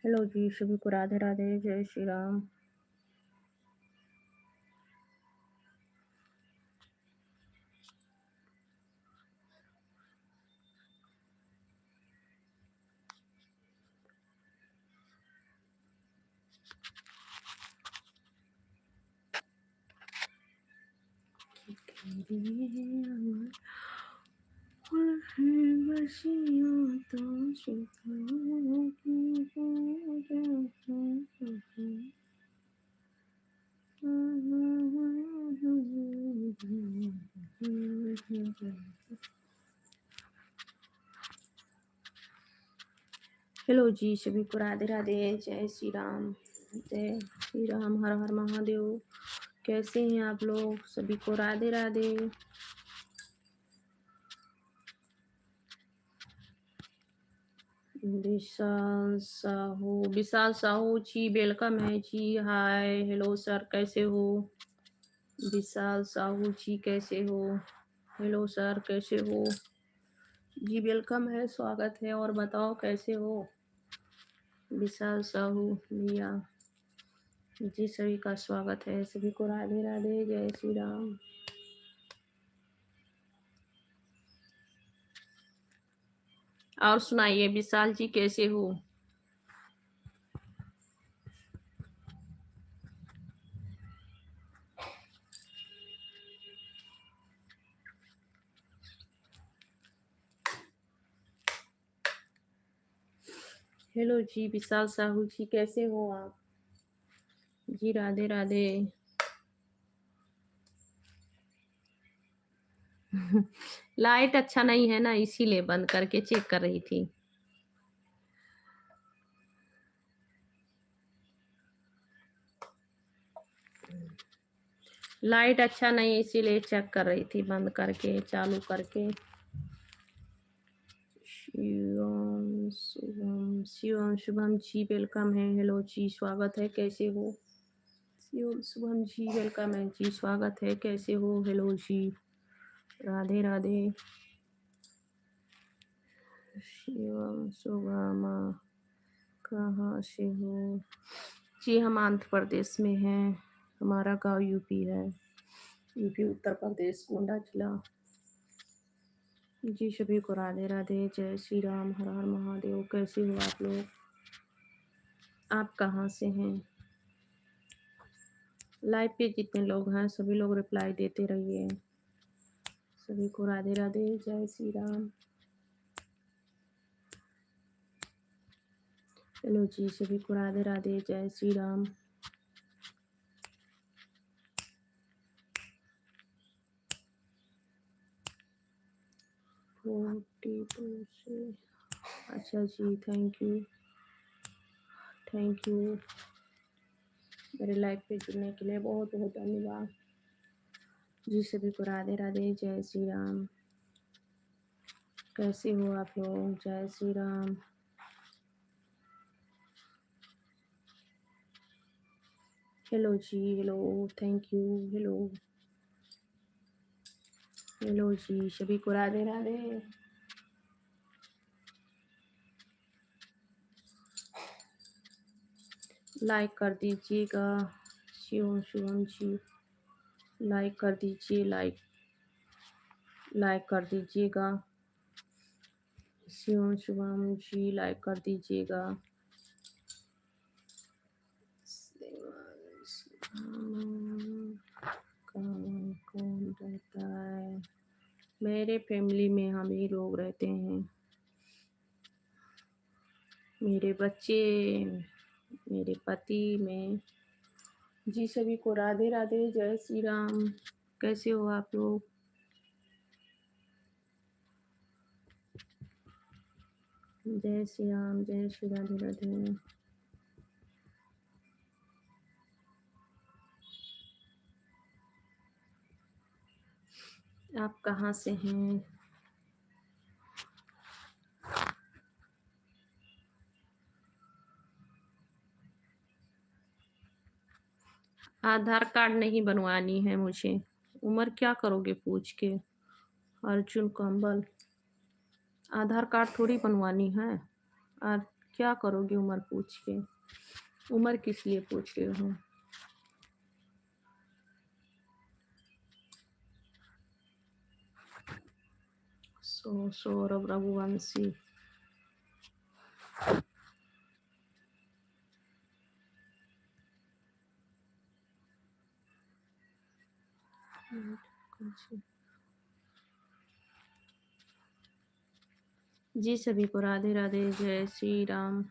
हेलो जी, सभी को राधे राधे, जय श्री राम। हेलो जी, सभी को राधे राधे, जय श्री राम, जय श्री राम, हर हर महादेव। कैसे हैं आप लोग? सभी को राधे राधे। विशाल साहू जी वेलकम है जी। हाय हेलो सर, कैसे हो? विशाल साहू जी कैसे हो? हेलो सर, कैसे हो? जी वेलकम है, स्वागत है। और बताओ कैसे हो? विशाल साहू भैया, जी सभी का स्वागत है। सभी को राधे राधे, जय श्री राम। और सुनाइए विशाल जी कैसे हो? हेलो जी विशाल साहू जी, कैसे हो आप? जी राधे राधे। लाइट अच्छा नहीं है ना, इसीलिए बंद करके चेक कर रही थी। लाइट अच्छा नहीं, इसीलिए चेक कर रही थी, बंद करके चालू करके। शिवम शुभम, शिवम शुभम जी वेलकम है। हेलो जी, स्वागत है, कैसे हो? शिवम शुभम जी वेलकम है जी, स्वागत है, कैसे हो? हेलो जी, राधे राधे। शिवम शुभम, कहाँ से हो? जी हम आंध्र प्रदेश में हैं, हमारा गांव यूपी है, यूपी उत्तर प्रदेश, गोंडा जिला। जी सभी को राधे राधे, जय श्री राम, हर हर महादेव। कैसे हो आप लोग? आप कहाँ से हैं? लाइव पे जितने लोग हैं सभी लोग रिप्लाई देते रहिए। सभी को राधे राधे, जय श्री राम। हेलो जी, सभी को राधे राधे, जय श्री राम। से अच्छा जी, थैंक यू, थैंक यू। मेरे लाइव पे जुड़ने के लिए बहुत बहुत धन्यवाद जी। सभी को राधे राधे, जय श्री राम। कैसे हो आप लोग? जय श्री राम। हेलो जी, hello, thank you, hello, hello जी, सभी को राधे राधे। लाइक कर दीजिएगा शिवम शुभम जी, लाइक कर दीजिए, लाइक लाइक कर दीजिएगा शिवम शुभम जी, लाइक कर दीजिएगा। कौन रहता है? मेरे फैमिली में हम ही लोग रहते हैं, मेरे बच्चे, मेरे पति, में। जी सभी को राधे राधे, जय श्री राम। कैसे हो आप लोग? जय श्री राम, जय श्री राधे राधे। आप कहाँ से हैं? आधार कार्ड नहीं बनवानी है मुझे। उम्र क्या करोगे पूछ के? अर्जुन कंबल, आधार कार्ड थोड़ी बनवानी है। और क्या करोगे उम्र पूछ के? उम्र किस लिए पूछ रहे हो? सौरभ रघुवंशी, जी सभी को राधे राधे, जय श्री राम।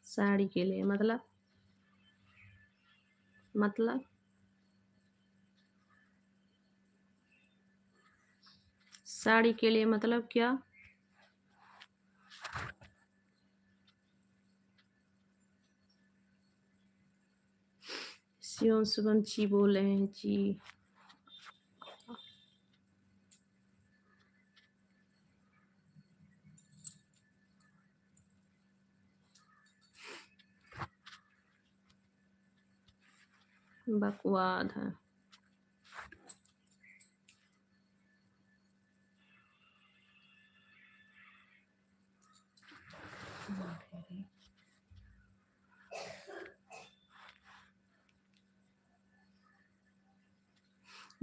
साड़ी के लिए मतलब साड़ी के लिए मतलब क्या? शिवम शुभम जी बोल रहे हैं जी। बकवाद है।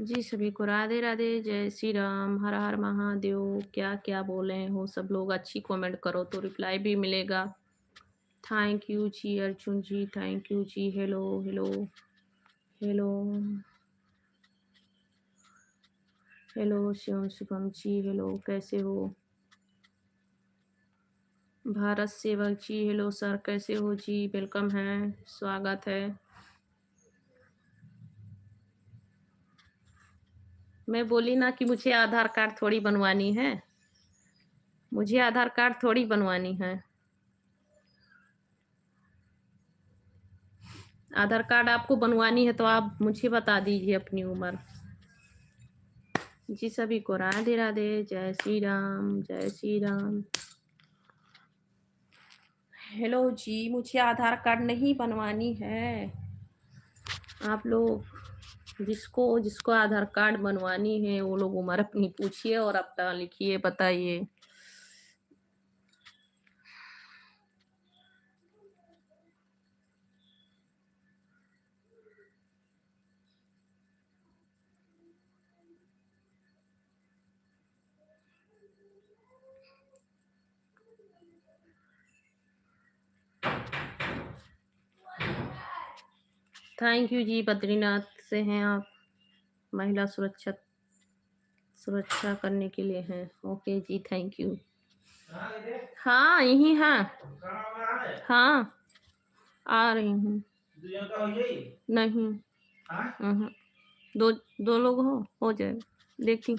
जी सभी को राधे राधे, जय श्री राम, हर हर महादेव। क्या क्या बोले हो सब लोग, अच्छी कमेंट करो तो रिप्लाई भी मिलेगा। थैंक यू जी अर्जुन जी, थैंक यू जी। Hello hello hello hello Shivam Shubham ji, hello कैसे हो। भारत सेवक जी, हेलो सर कैसे हो जी, वेलकम है, स्वागत है। मैं बोली ना कि मुझे आधार कार्ड थोड़ी बनवानी है, मुझे आधार कार्ड थोड़ी बनवानी है। आधार कार्ड आपको बनवानी है तो आप मुझे बता दीजिए अपनी उम्र। जी सभी को राधे राधे, जय श्री राम, जय श्री राम। हेलो जी, मुझे आधार कार्ड नहीं बनवानी है। आप लोग जिसको जिसको आधार कार्ड बनवानी है वो लोग उम्र अपनी पूछिए और अपना लिखिए, बताइए। थैंक यू जी, बद्रीनाथ से हैं आप, महिला सुरक्षा करने के लिए हैं। ओके जी, थैंक यू। हाँ यही हाँ, हाँ आ रही हूँ। नहीं दो दो लोग हो जाएगा, देखती हूँ।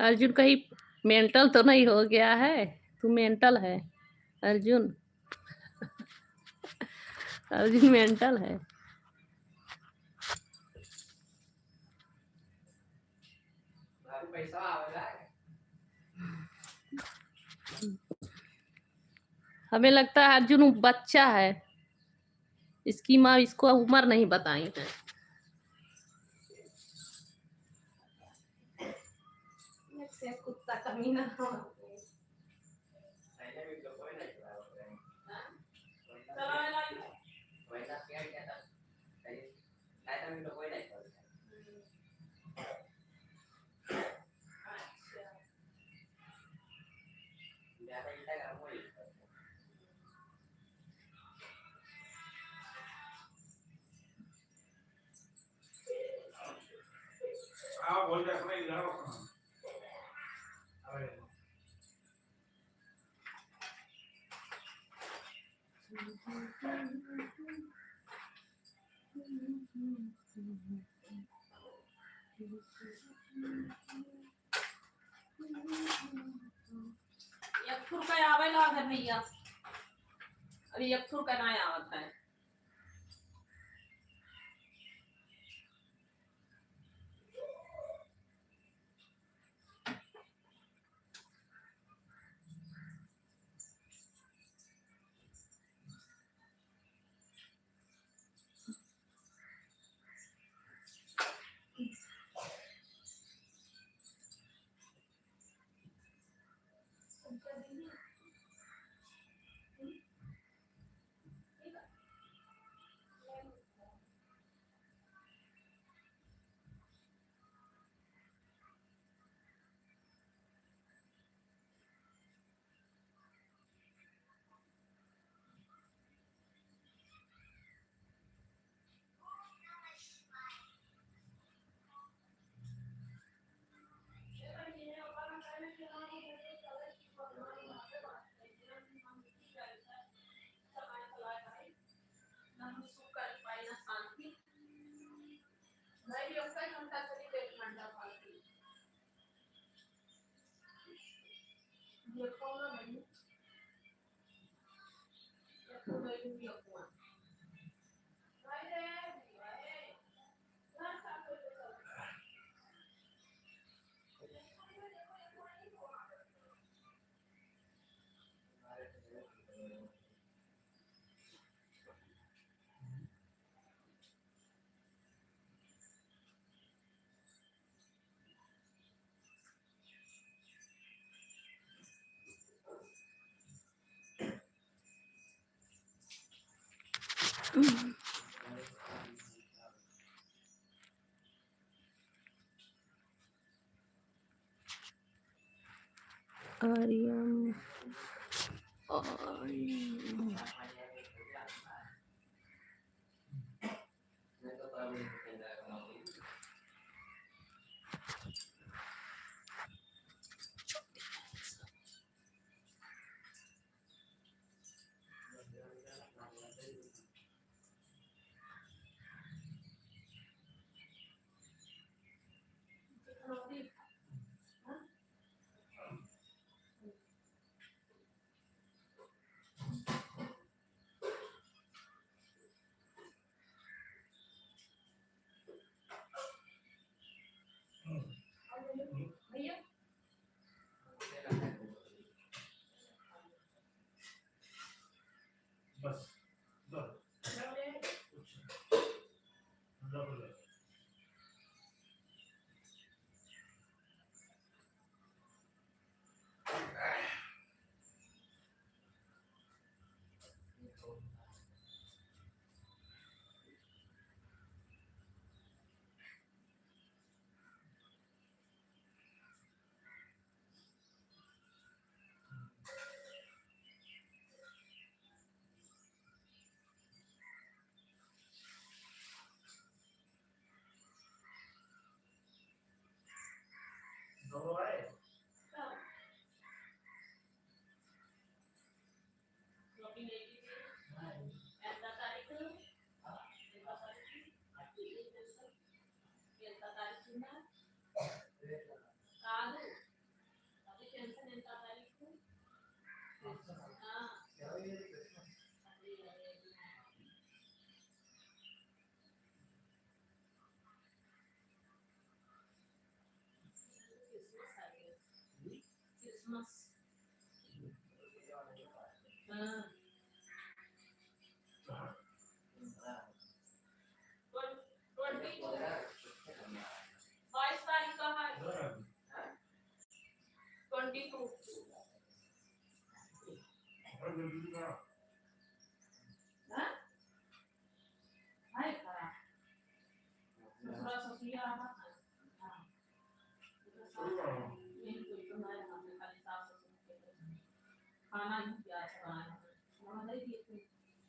अर्जुन कहीं मेंटल तो नहीं हो गया है? तू मेंटल है अर्जुन। अर्जुन मेंटल है। हमें लगता है अर्जुन बच्चा है, इसकी माँ इसको उम्र नहीं बताई है। कुत्ता कमीना यक्षुर का आवेला घर भैया, अरे यक्षुर का ना आवत है। आर्यम क्रिसमस। हाँ। 22 तारीख का है। 22। हाँ? है खराब। ससुरा ससुरिया रहा था। हाँ। नहीं कोई तो नहीं हमने खाली सास ससुर के लिए। खाना ही प्यार से बनाया है। खाना नहीं दिए थे।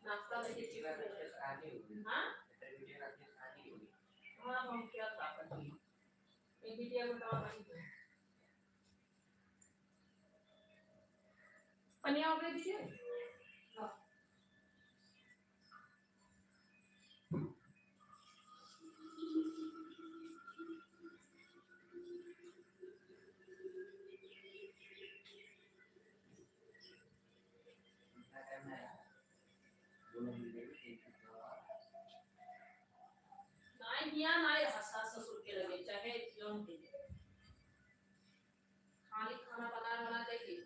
नाश्ता नहीं दिए थे। हाँ? हाँ हम क्या था करती। एक वीडियो में डाल रही थी। पनिया हो गई दीजिए। नहीं दिया नहीं सास ससुर के लगे चाहे क्यों दे। खाली खाना बना देगी।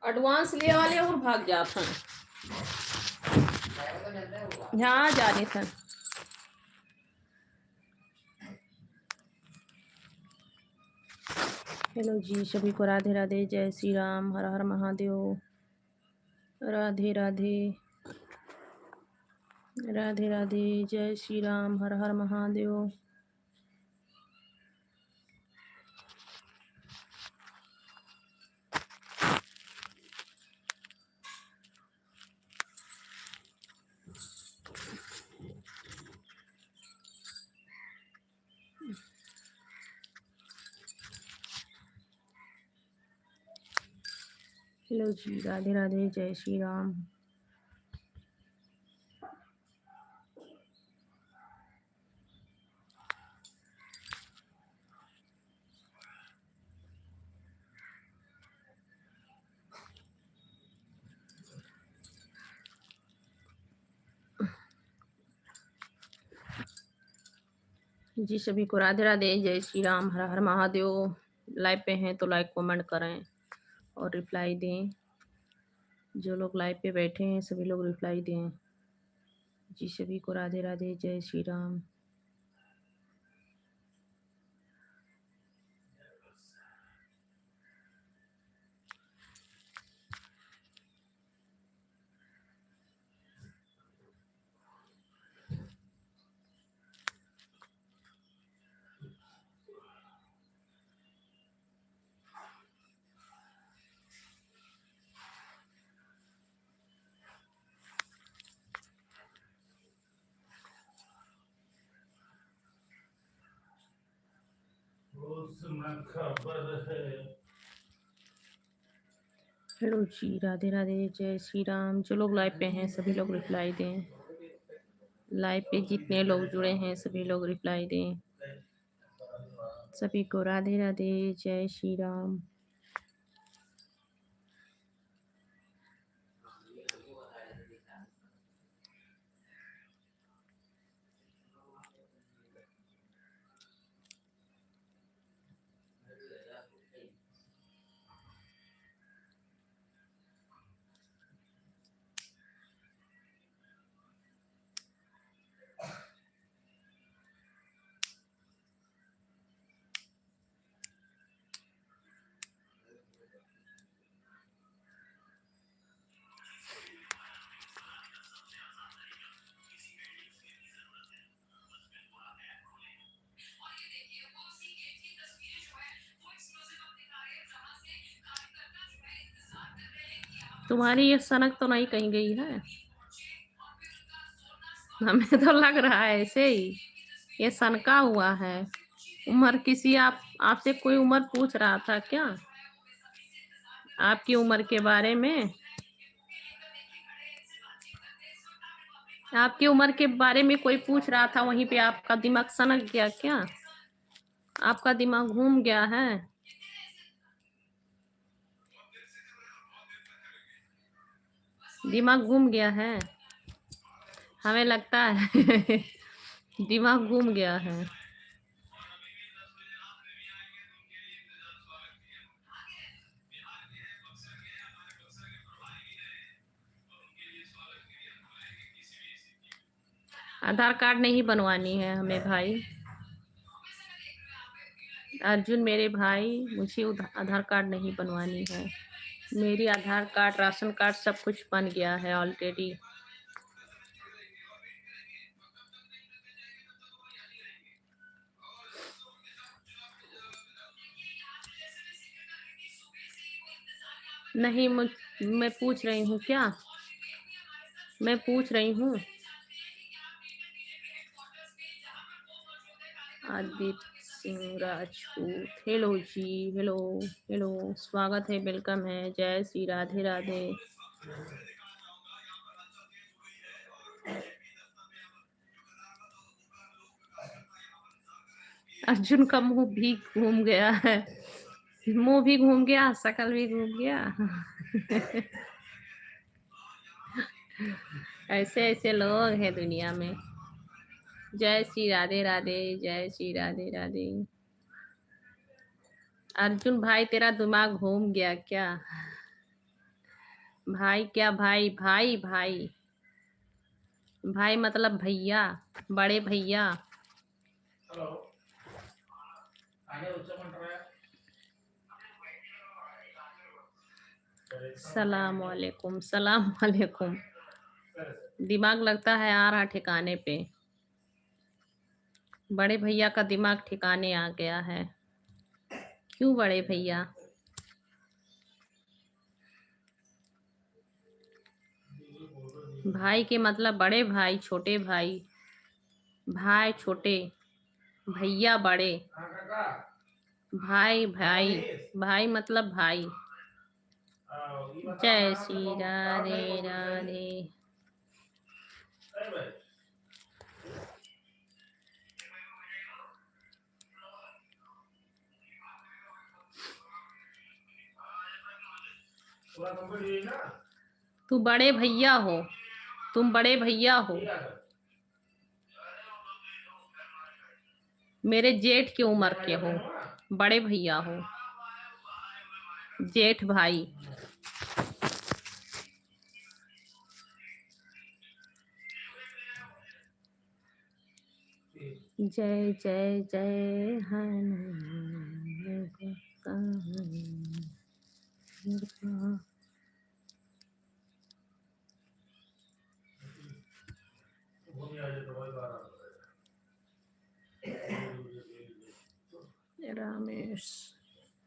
एडवांस लिए वाले और भाग जाते हैं। हाँ जाने थे। हेलो जी सभी को राधे राधे, जय श्री राम, हर हर महादेव, राधे राधे, राधे राधे, जय श्री राम, हर हर महादेव। हेलो जी राधे राधे, जय श्री राम। जी सभी को राधे राधे, जय श्री राम, हर हर महादेव। लाइव पे हैं तो लाइक कमेंट करें और रिप्लाई दें। जो लोग लाइव पे बैठे हैं सभी लोग रिप्लाई दें। जी सभी को राधे राधे, जय श्री राम। हेलो जी राधे राधे, जय श्री राम। जो लोग लाइव पे हैं सभी लोग रिप्लाई दें। लाइव पे जितने लोग जुड़े हैं सभी लोग रिप्लाई दें। सभी को राधे राधे, जय श्री राम। तुम्हारी ये सनक तो नहीं कहीं गई है? हमें तो लग रहा है ऐसे ही ये सनका हुआ है। उम्र किसी आपसे कोई उम्र पूछ रहा था क्या? आपकी उम्र के बारे में? आपकी उम्र के बारे में कोई पूछ रहा था, वहीं पे आपका दिमाग सनक गया क्या? आपका दिमाग घूम गया है? दिमाग घूम गया है? हमें लगता है दिमाग घूम गया है। आधार कार्ड नहीं बनवानी है हमें भाई। अर्जुन मेरे भाई, मुझे आधार कार्ड नहीं बनवानी है। मेरी आधार कार्ड, राशन कार्ड सब कुछ बन गया है ऑलरेडी। नहीं, मैं पूछ रही हूँ क्या? मैं पूछ रही हूँ। आदित्य सिंह राजपूत, हेलो जी, हेलो हेलो, स्वागत है, वेलकम है, जय श्री राधे राधे। अर्जुन का मुंह भी घूम गया है। मुंह भी घूम गया, शकल भी घूम गया। ऐसे ऐसे लोग हैं दुनिया में। जय श्री राधे राधे, जय श्री राधे राधे। अर्जुन भाई, तेरा दिमाग घूम गया क्या? भाई क्या भाई? भाई भाई भाई मतलब भैया, बड़े भैया। सलाम वालेकुम, सलाम वालेकुम। दिमाग लगता है आ रहा ठिकाने पे। बड़े भैया का दिमाग ठिकाने आ गया है। क्यों बड़े भैया? भाई के मतलब बड़े भाई, छोटे भाई, भाई छोटे, भैया बड़े, भाई भाई, भाई मतलब भाई। जय श्री राधे राधे। तू बड़े भैया हो, तुम बड़े भैया हो। मेरे जेठ की उम्र के हो, बड़े भैया हो, जेठ भाई। जय जय जय रमेश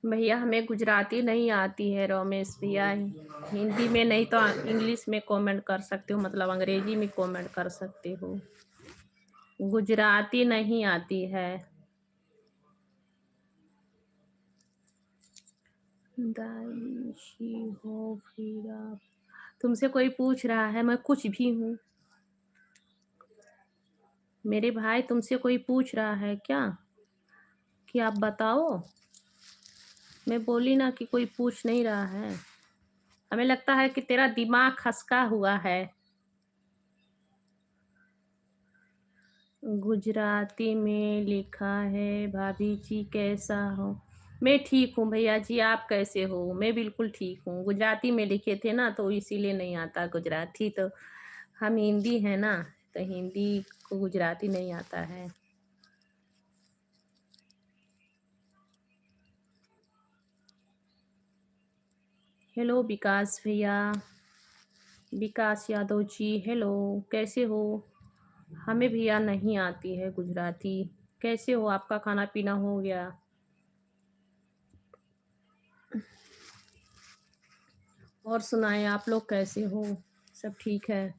भैया, हमें गुजराती नहीं आती है रमेश भैया। हिंदी में नहीं तो इंग्लिश में कमेंट कर सकते हो, मतलब अंग्रेजी में कमेंट कर सकते हो। गुजराती नहीं आती है। दानिशी हो फिर आप, तुमसे कोई पूछ रहा है मैं कुछ भी हूँ? मेरे भाई, तुमसे कोई पूछ रहा है क्या कि आप बताओ? मैं बोली ना कि कोई पूछ नहीं रहा है। हमें लगता है कि तेरा दिमाग खसका हुआ है। गुजराती में लिखा है, भाभी जी कैसा हो? मैं ठीक हूँ भैया जी, आप कैसे हो? मैं बिल्कुल ठीक हूँ। गुजराती में लिखे थे ना, तो इसीलिए नहीं आता गुजराती। तो हम हिंदी है ना, तो हिंदी को गुजराती नहीं आता है। हेलो विकास भैया, विकास यादव जी, हेलो, कैसे हो? हमें भैया नहीं आती है गुजराती। कैसे हो? आपका खाना पीना हो गया? और सुनाएं, आप लोग कैसे हो? सब ठीक है?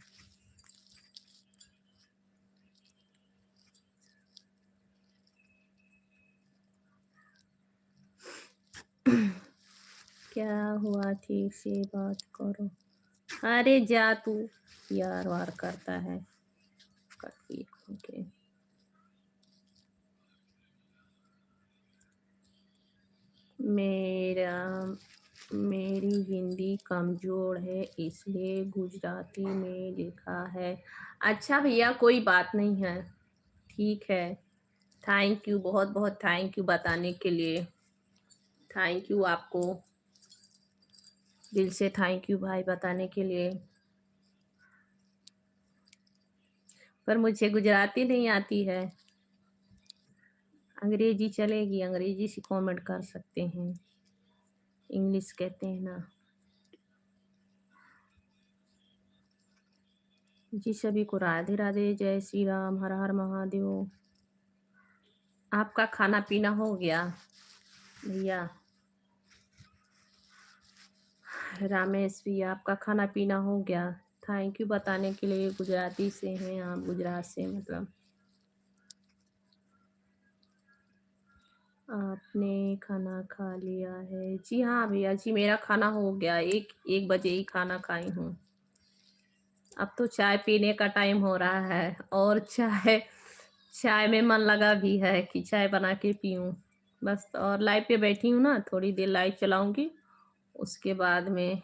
क्या हुआ? ठीक से बात करो। अरे जा तू, यार वार करता है। ओके। मेरा मेरी हिंदी कमज़ोर है इसलिए गुजराती में लिखा है। अच्छा भैया, कोई बात नहीं है, ठीक है। थैंक यू, बहुत बहुत थैंक यू बताने के लिए। थैंक यू आपको, दिल से थैंक यू भाई बताने के लिए। पर मुझे गुजराती नहीं आती है। अंग्रेजी चलेगी, अंग्रेजी से कमेंट कर सकते हैं, इंग्लिश कहते हैं ना। जी सभी को राधे राधे, जय श्री राम, हर हर महादेव। आपका खाना पीना हो गया भैया? रामेश भी, आपका खाना पीना हो गया? थैंक यू बताने के लिए। गुजराती से हैं आप? गुजरात से मतलब। आपने खाना खा लिया है? जी हाँ भैया जी, मेरा खाना हो गया। एक बजे ही खाना खाई हूँ। अब तो चाय पीने का टाइम हो रहा है, और चाय चाय में मन लगा भी है कि चाय बना के पीऊँ बस। और लाइव पे बैठी हूँ ना, थोड़ी देर लाइव चलाऊंगी, उसके बाद में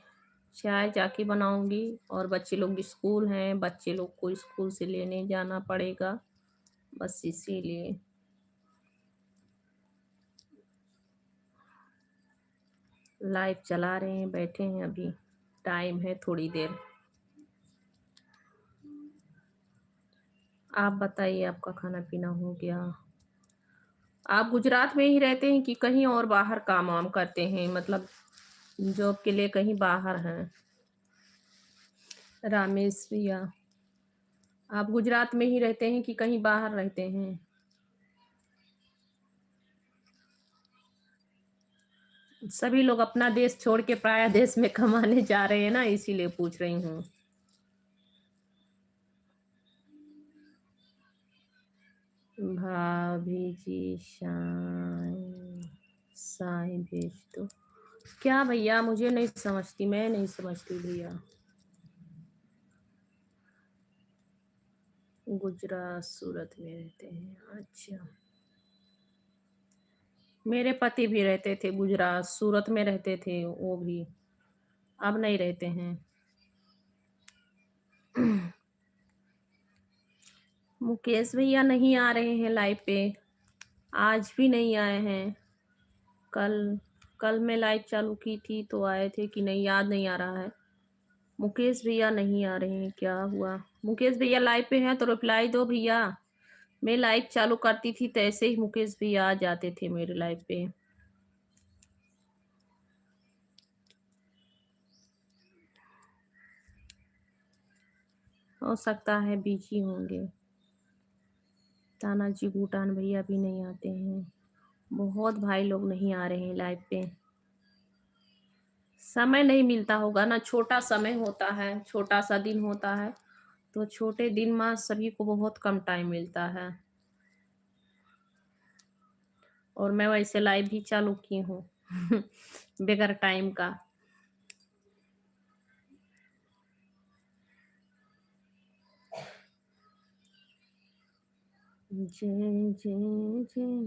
चाय जाके बनाऊंगी। और बच्चे लोग भी स्कूल हैं, बच्चे लोग को स्कूल से लेने जाना पड़ेगा, बस इसीलिए लाइव चला रहे हैं, बैठे हैं। अभी टाइम है थोड़ी देर। आप बताइए, आपका खाना पीना हो गया? आप गुजरात में ही रहते हैं कि कहीं और बाहर काम वाम करते हैं, मतलब जॉब के लिए कहीं बाहर हैं? रामेश भैया, आप गुजरात में ही रहते हैं कि कहीं बाहर रहते हैं? सभी लोग अपना देश छोड़ के पराया देश में कमाने जा रहे हैं ना, इसीलिए पूछ रही हूँ। भाभी जी साई भेज दो। क्या भैया? मुझे नहीं समझती, मैं नहीं समझती भैया। गुजरात सूरत में रहते हैं? अच्छा। मेरे पति भी रहते थे गुजरात सूरत में रहते थे, वो भी अब नहीं रहते हैं। मुकेश भैया नहीं आ रहे हैं लाइव पे, आज भी नहीं आए हैं। कल कल मैं लाइव चालू की थी तो आए थे कि नहीं, याद नहीं आ रहा है। मुकेश भैया नहीं आ रहे हैं, क्या हुआ? मुकेश भैया लाइव पे हैं तो रिप्लाई दो भैया। मैं लाइव चालू करती थी तो ऐसे ही मुकेश भैया आ जाते थे मेरे लाइव पे। हो सकता है बिजी होंगे। तानाजी भूटान भैया भी नहीं आते हैं। बहुत भाई लोग नहीं आ रहे हैं लाइव पे, समय नहीं मिलता होगा ना, छोटा समय होता है, छोटा सा दिन होता है, तो छोटे दिन में सभी को बहुत कम टाइम मिलता है। और मैं वैसे लाइव भी चालू की हूँ बगैर टाइम का। जय जय जय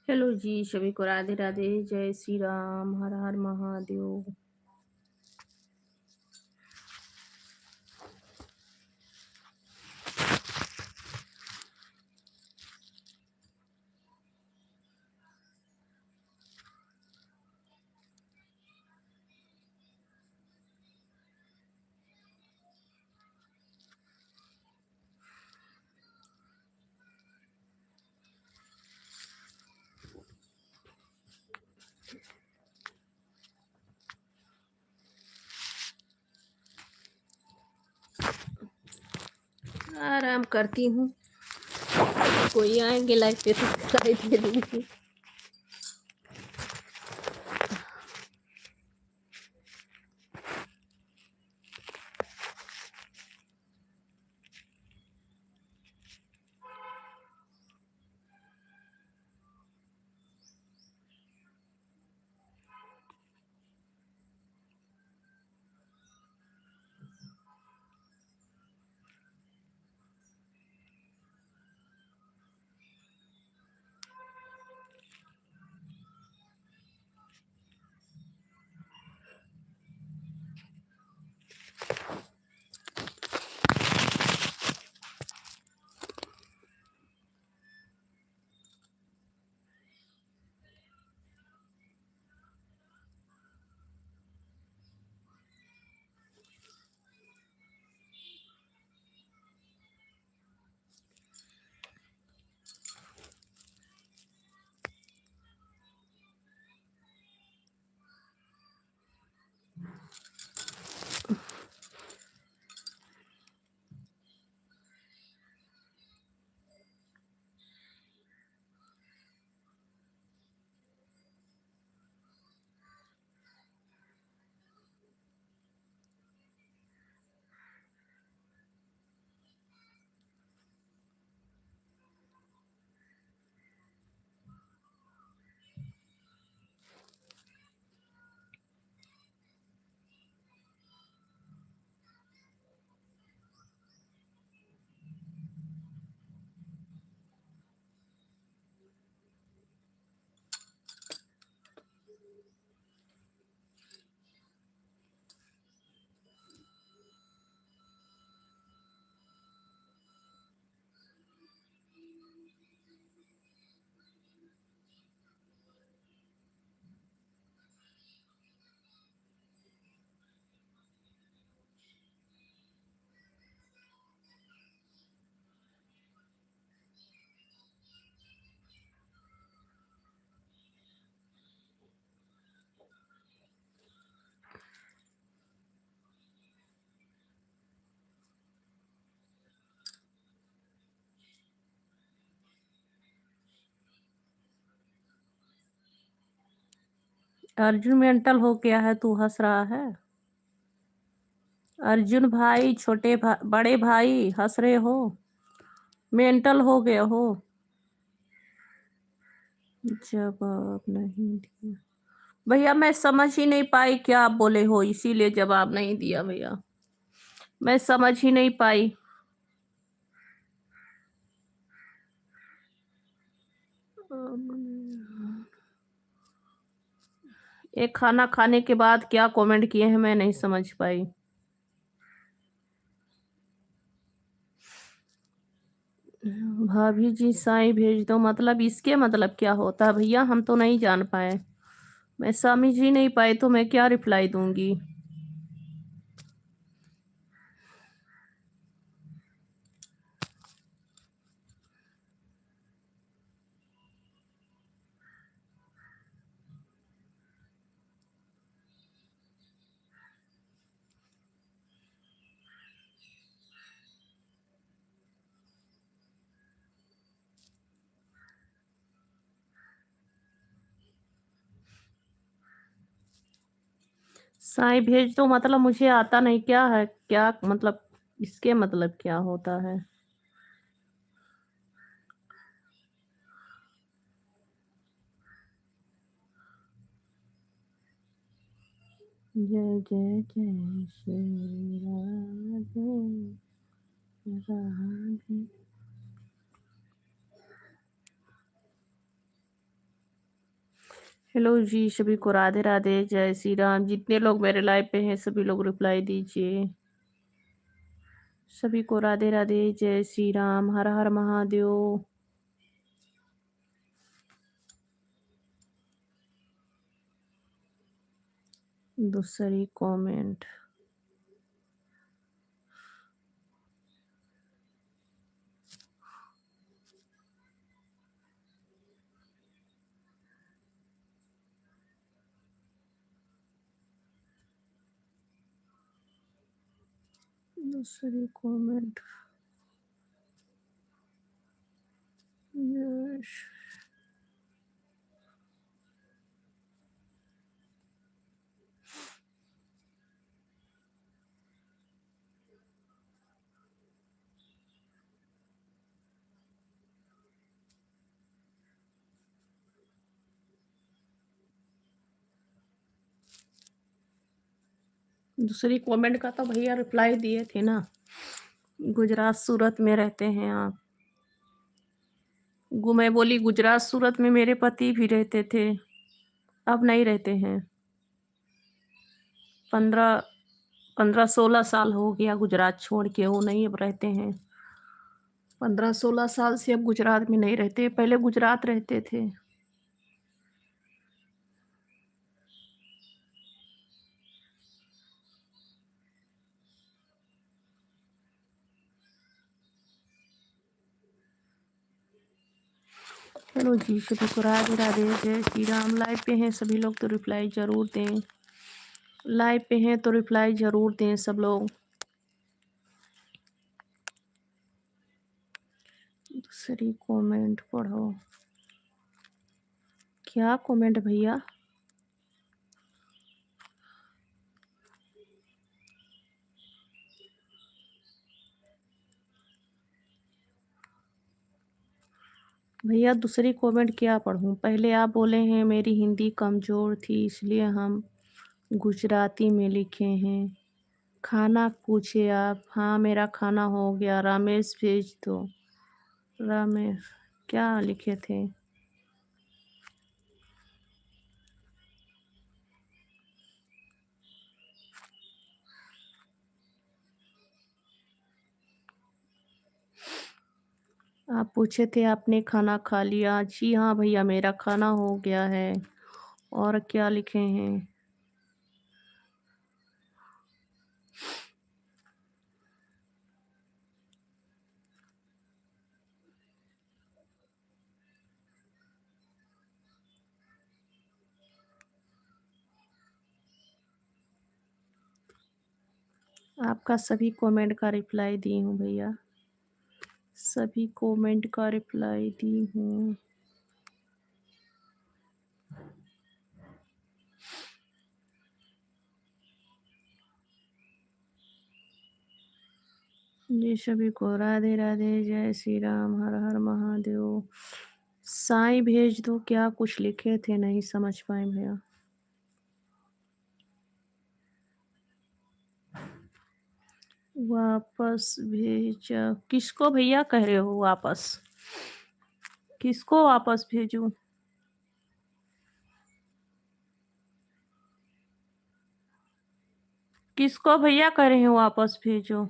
हेलो जी, सभी को राधे राधे, जय श्री राम, हर हर महादेव। आराम करती हूँ, कोई आएंगे लाइव पे तो दिखाई दे दूंगी। अर्जुन मेंटल हो गया है, तू हंस रहा है? अर्जुन भाई, बड़े भाई हंस रहे हो? मेंटल हो गए हो? जवाब नहीं दिया भैया, मैं समझ ही नहीं पाई क्या आप बोले हो, इसीलिए जवाब नहीं दिया भैया, मैं समझ ही नहीं पाई। एक खाना खाने के बाद क्या कमेंट किए हैं मैं नहीं समझ पाई। भाभी जी साईं भेज दो, मतलब इसके मतलब क्या होता है भैया, हम तो नहीं जान पाए, मैं समझ ही नहीं पाई, तो मैं क्या रिप्लाई दूंगी। साईं भेज दो मतलब मुझे आता नहीं क्या है, क्या मतलब, इसके मतलब क्या होता है? जय जय जय श्री राधे राधे। हेलो जी, सभी को राधे राधे, जय श्री राम। जितने लोग मेरे लाइव पे हैं सभी लोग रिप्लाई दीजिए। सभी को राधे राधे, जय श्री राम, हर हर महादेव। दूसरी कमेंट, दूसरी कमेंट। यश। दूसरी कमेंट का तो भैया रिप्लाई दिए थे ना। गुजरात सूरत में रहते हैं आप। मैं बोली गुजरात सूरत में मेरे पति भी रहते थे, अब नहीं रहते हैं। 15-16 साल हो गया गुजरात छोड़ के, वो नहीं अब रहते हैं। 15-16 साल से अब गुजरात में नहीं रहते, पहले गुजरात रहते थे। चलो जी, सभी को राधे राधे, जय श्री राम। लाइव पे हैं सभी लोग तो रिप्लाई जरूर दें। लाइव पे हैं तो रिप्लाई जरूर दें सब लोग। दूसरी कमेंट पढ़ो। क्या कमेंट भैया? भैया दूसरी कमेंट क्या पढ़ूं? पहले आप बोले हैं मेरी हिंदी कमज़ोर थी इसलिए हम गुजराती में लिखे हैं। खाना पूछे आप। हाँ मेरा खाना हो गया। रमेश भेज दो। रमेश क्या लिखे थे? आप पूछे थे आपने खाना खा लिया? जी हाँ भैया मेरा खाना हो गया है। और क्या लिखे हैं? आपका सभी कमेंट का रिप्लाई दी हूँ भैया, सभी कमेंट का रिप्लाई दी हूँ। जी सभी को राधे राधे, जय श्री राम, हर हर महादेव। साईं भेज दो। क्या कुछ लिखे थे नहीं समझ पाए भैया। वापस भेजा किसको भैया कह रहे हो? वापस किसको वापस भेजूं? किसको भैया कह रहे हो वापस भेजो?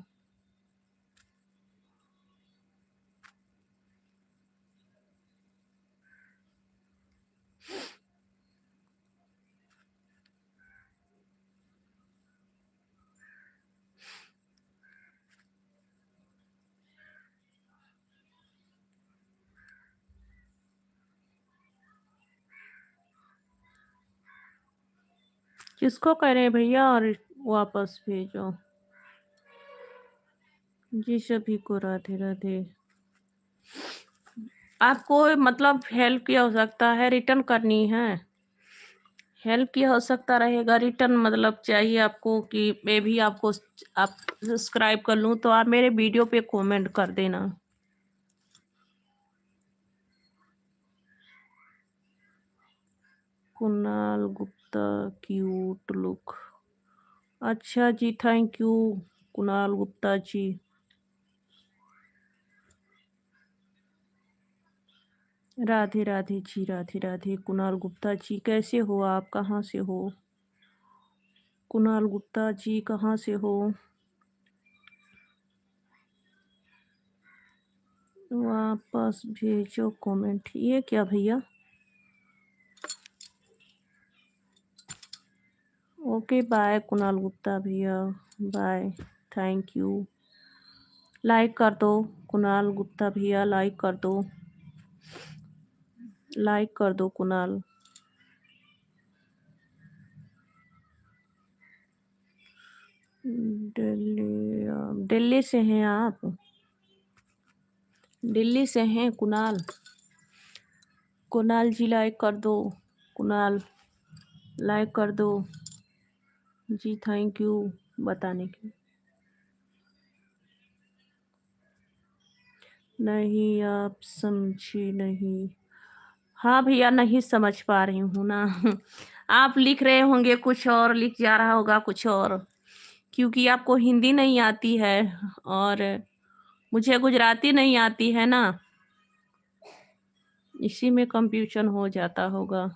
किसको कह रहे हैं भैया और वापस भेजो? जी सभी को राधे राधे। आपको मतलब हेल्प की आवश्यकता है, रिटर्न करनी है? हेल्प की आवश्यकता रहेगा, रिटर्न मतलब चाहिए आपको कि मैं भी आपको आप सब्सक्राइब कर लूँ, तो आप मेरे वीडियो पे कमेंट कर देना। Kunal Gupta cute look. अच्छा जी, थैंक यू कुणाल गुप्ता जी। राधे राधे जी, राधे राधे। कुणाल गुप्ता जी कैसे हो आप? कहाँ से हो? कुणाल गुप्ता जी कहाँ से हो? वापस भेजो कमेंट। ये क्या भैया? ओके बाय कुणाल गुप्ता भैया, बाय। Thank you. लाइक कर दो कुणाल गुप्ता भैया, लाइक कर दो, लाइक कर दो कुणाल। दिल्ली से हैं आप? दिल्ली से हैं कुणाल? कुणाल जी लाइक कर दो, कुणाल लाइक कर दो जी, थैंक यू बताने के लिए। नहीं आप समझे नहीं। हाँ भैया, नहीं समझ पा रही हूँ ना। आप लिख रहे होंगे कुछ और, लिख जा रहा होगा कुछ और, क्योंकि आपको हिंदी नहीं आती है और मुझे गुजराती नहीं आती है ना, इसी में कंफ्यूजन हो जाता होगा।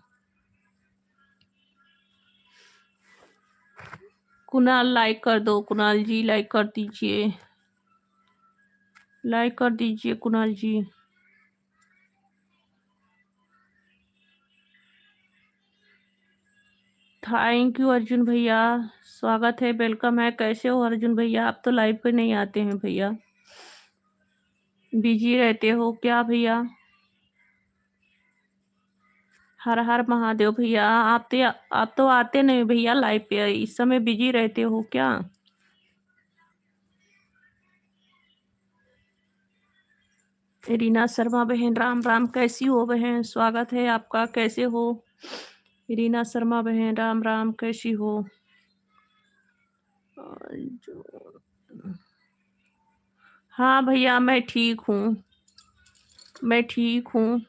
कुणाल लाइक कर दो, कुणाल जी लाइक कर दीजिए, लाइक कर दीजिए कुणाल जी। थैंक यू अर्जुन भैया, स्वागत है, वेलकम है। कैसे हो अर्जुन भैया? आप तो लाइव पे नहीं आते हैं भैया, बिजी रहते हो क्या भैया? हर हर महादेव भैया, आप तो आते नहीं भैया लाइव पे, इस समय बिजी रहते हो क्या? रीना शर्मा बहन, राम राम, कैसी हो बहन? स्वागत है आपका, कैसे हो रीना शर्मा बहन? राम राम, कैसी हो? हाँ भैया मैं ठीक हूँ, मैं ठीक हूँ।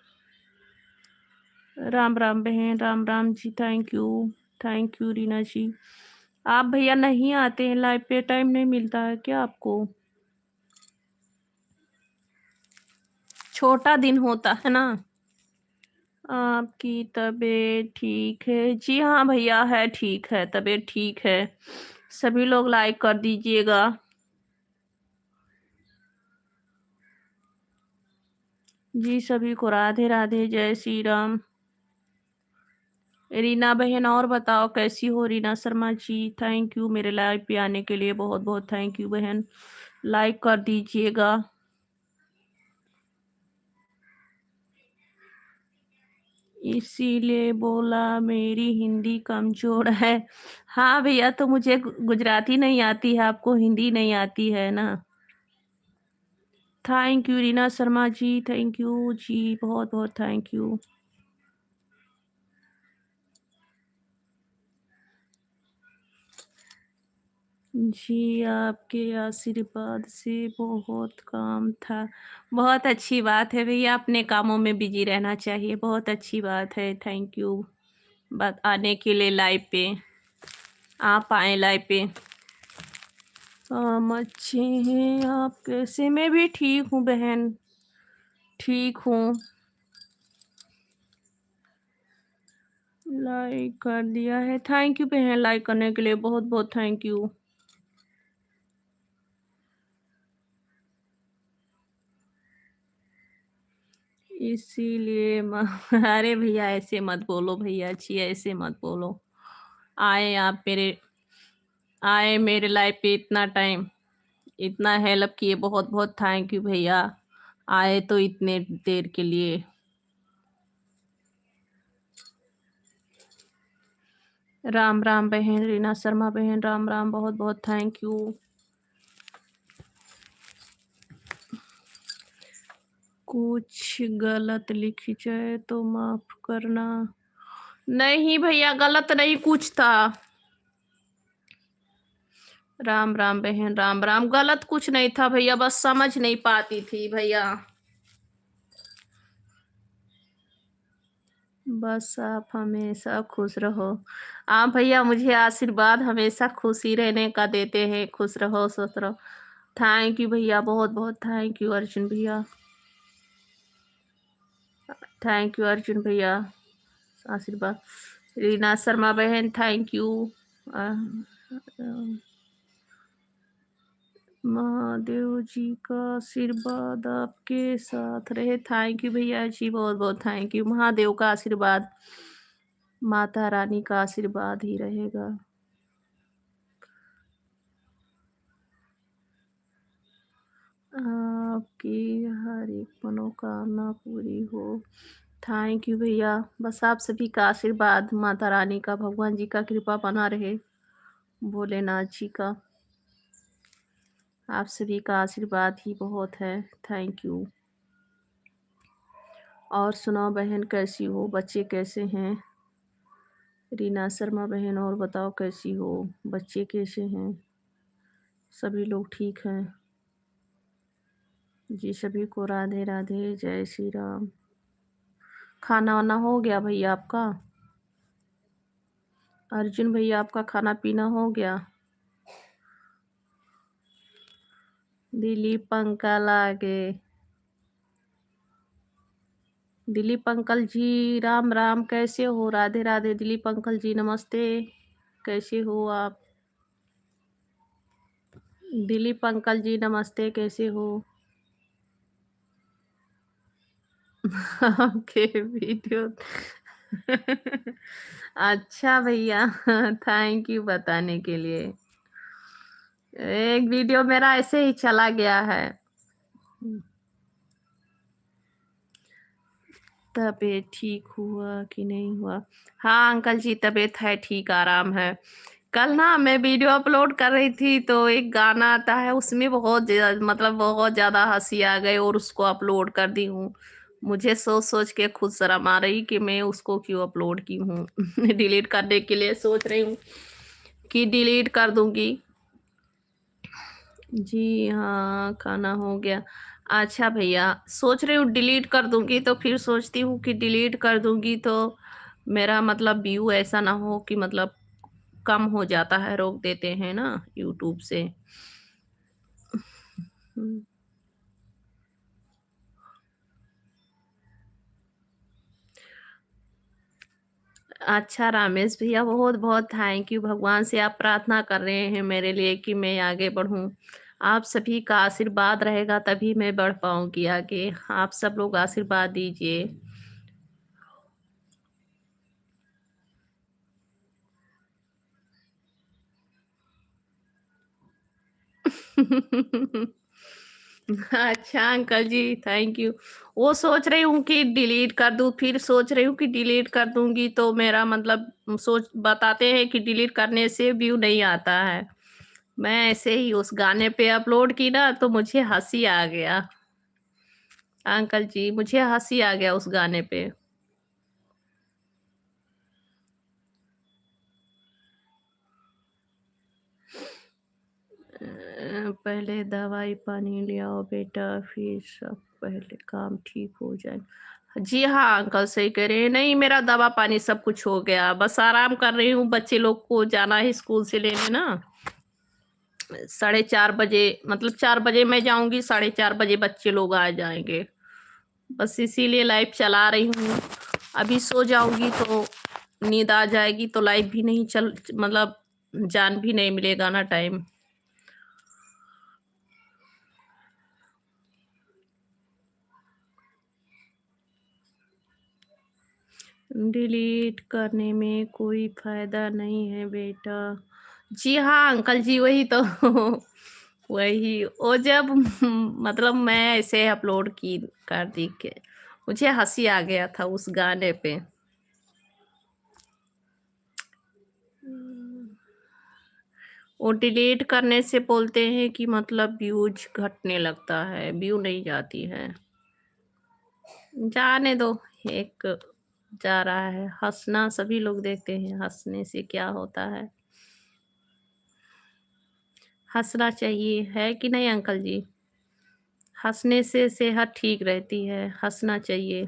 राम राम बहन, राम राम जी, थैंक यू रीना जी। आप भैया नहीं आते हैं लाइव पे, टाइम नहीं मिलता है क्या आपको? छोटा दिन होता है ना। आपकी तबीयत ठीक है जी? हाँ भैया है, ठीक है, तबीयत ठीक है। सभी लोग लाइक कर दीजिएगा। जी सभी को राधे राधे, जय श्री राम। रीना बहन और बताओ कैसी हो? रीना शर्मा जी, थैंक यू मेरे लाइव पे आने के लिए, बहुत बहुत थैंक यू बहन, लाइक कर दीजिएगा। इसीलिए बोला मेरी हिंदी कमजोर है। हाँ भैया, तो मुझे गुजराती नहीं आती है, आपको हिंदी नहीं आती है ना। Thank you Reena Sharma ji, thank you जी, बहुत बहुत थैंक यू। जी आपके आशीर्वाद से बहुत काम था। बहुत अच्छी बात है भैया, अपने कामों में बिजी रहना चाहिए, बहुत अच्छी बात है। थैंक यू बात आने के लिए लाइव पे, आप आए लाइव पे। हम अच्छे हैं, आप कैसे? मैं भी ठीक हूँ बहन, ठीक हूँ। लाइक कर दिया है, थैंक यू बहन, लाइक करने के लिए बहुत बहुत थैंक यू। इसीलिए अरे भैया ऐसे मत बोलो भैया जी, ऐसे मत बोलो। आए आप मेरे, आए मेरे लाइफ पे इतना टाइम, इतना हेल्प किए, बहुत बहुत थैंक यू भैया, आए तो इतने देर के लिए। राम राम बहन, रीना शर्मा बहन, राम राम, बहुत बहुत थैंक यू। कुछ गलत लिखी जाए तो माफ करना। नहीं भैया, गलत नहीं कुछ था। राम राम बहन, राम राम, गलत कुछ नहीं था भैया, बस समझ नहीं पाती थी भैया। बस आप हमेशा खुश रहो। आप भैया मुझे आशीर्वाद हमेशा खुशी रहने का देते हैं, खुश रहो, स्वस्थ रहो। थैंक यू भैया, बहुत बहुत थैंक यू अर्जुन भैया, थैंक यू अर्जुन भैया, आशीर्वाद। रीना शर्मा बहन, थैंक यू। महादेव जी का आशीर्वाद आपके साथ रहे। थैंक यू भैया जी, बहुत बहुत थैंक यू। महादेव का आशीर्वाद, माता रानी का आशीर्वाद ही रहेगा। आपकी हर एक मनोकामना पूरी हो। थैंक यू भैया, बस आप सभी का आशीर्वाद, माता रानी का, भगवान जी का कृपा बना रहे, भोलेनाथ जी का, आप सभी का आशीर्वाद ही बहुत है। Thank you. और सुनाओ बहन, कैसी हो? बच्चे कैसे हैं? रीना शर्मा बहन, और बताओ कैसी हो? बच्चे कैसे हैं? सभी लोग ठीक हैं? जी सभी को राधे राधे, जय श्री राम। खाना वाना हो गया भैया आपका? अर्जुन भैया, आपका खाना पीना हो गया? दिलीप अंकल आ गए। दिलीप अंकल जी राम राम, कैसे हो? राधे राधे दिलीप अंकल जी, नमस्ते। कैसे हो आप? दिलीप अंकल जी नमस्ते, कैसे हो? आपके वीडियो अच्छा भैया, थैंक यू बताने के लिए। एक वीडियो मेरा ऐसे ही चला गया है। तबीयत ठीक हुआ कि नहीं हुआ? हाँ अंकल जी, तबीयत है ठीक, आराम है। कल ना मैं वीडियो अपलोड कर रही थी तो एक गाना आता है, उसमें मतलब बहुत ज़्यादा हंसी आ गई और उसको अपलोड कर दी हूँ। मुझे सोच सोच के खुद शर्म आ रही कि मैं उसको क्यों अपलोड की हूँ। डिलीट करने के लिए सोच रही हूँ कि डिलीट कर दूंगी। जी हाँ, खाना हो गया। अच्छा भैया, सोच रही हूँ डिलीट कर दूंगी, तो फिर सोचती हूँ कि डिलीट कर दूंगी तो मेरा मतलब व्यू ऐसा ना हो कि मतलब कम हो जाता है, रोक देते हैं ना यूट्यूब से। हम्म, अच्छा रामेश भैया, बहुत बहुत थैंक यू। भगवान से आप प्रार्थना कर रहे हैं मेरे लिए कि मैं आगे बढ़ूं। आप सभी का आशीर्वाद रहेगा तभी मैं बढ़ पाऊंगी आगे। आप सब लोग आशीर्वाद दीजिए। अच्छा अंकल जी, थैंक यू। वो सोच रही हूँ कि डिलीट कर दूँ, फिर सोच रही हूँ कि डिलीट कर दूंगी तो मेरा मतलब सोच बताते हैं कि डिलीट करने से व्यू नहीं आता है। मैं ऐसे ही उस गाने पे अपलोड की ना तो मुझे हंसी आ गया। अंकल जी, मुझे हंसी आ गया उस गाने पे। पहले दवाई पानी ले आओ बेटा, फिर सब पहले काम ठीक हो जाए। जी हाँ अंकल, सही कह रहे हैं। नहीं, मेरा दवा पानी सब कुछ हो गया, बस आराम कर रही हूँ। बच्चे लोग को जाना है स्कूल से लेने ना। 4:30 बजे, मतलब 4 बजे मैं जाऊंगी, 4:30 बजे बच्चे लोग आ जाएंगे। बस इसीलिए लाइव चला रही हूँ। अभी सो जाऊंगी तो नींद आ जाएगी तो लाइव भी नहीं चल, मतलब जान भी नहीं मिलेगा ना टाइम। डिलीट करने में कोई फायदा नहीं है बेटा। जी हाँ अंकल जी, वही तो वही वो जब मतलब मैं ऐसे अपलोड की कर दी के मुझे हंसी आ गया था उस गाने पे। वो डिलीट करने से बोलते हैं कि मतलब व्यूज घटने लगता है, व्यू नहीं जाती है। जाने दो। एक जा रहा है, हंसना सभी लोग देखते हैं, हंसने से क्या होता है। हंसना चाहिए, है कि नहीं अंकल जी? हंसने से सेहत ठीक रहती है, हंसना चाहिए।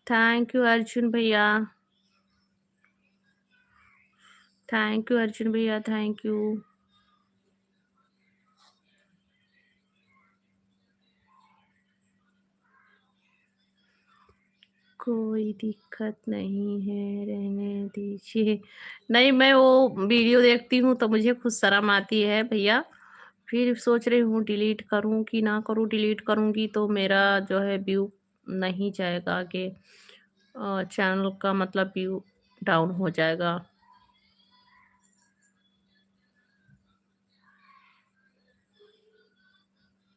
थैंक यू अर्जुन भैया। थैंक यू अर्जुन भैया, थैंक यू। कोई दिक्कत नहीं है, रहने दीजिए। नहीं, मैं वो वीडियो देखती हूँ तो मुझे खुद शर्म आती है भैया। फिर सोच रही हूँ डिलीट करूँ कि ना करूँ। डिलीट करूँगी तो मेरा जो है व्यू नहीं जाएगा आगे, चैनल का मतलब व्यू डाउन हो जाएगा।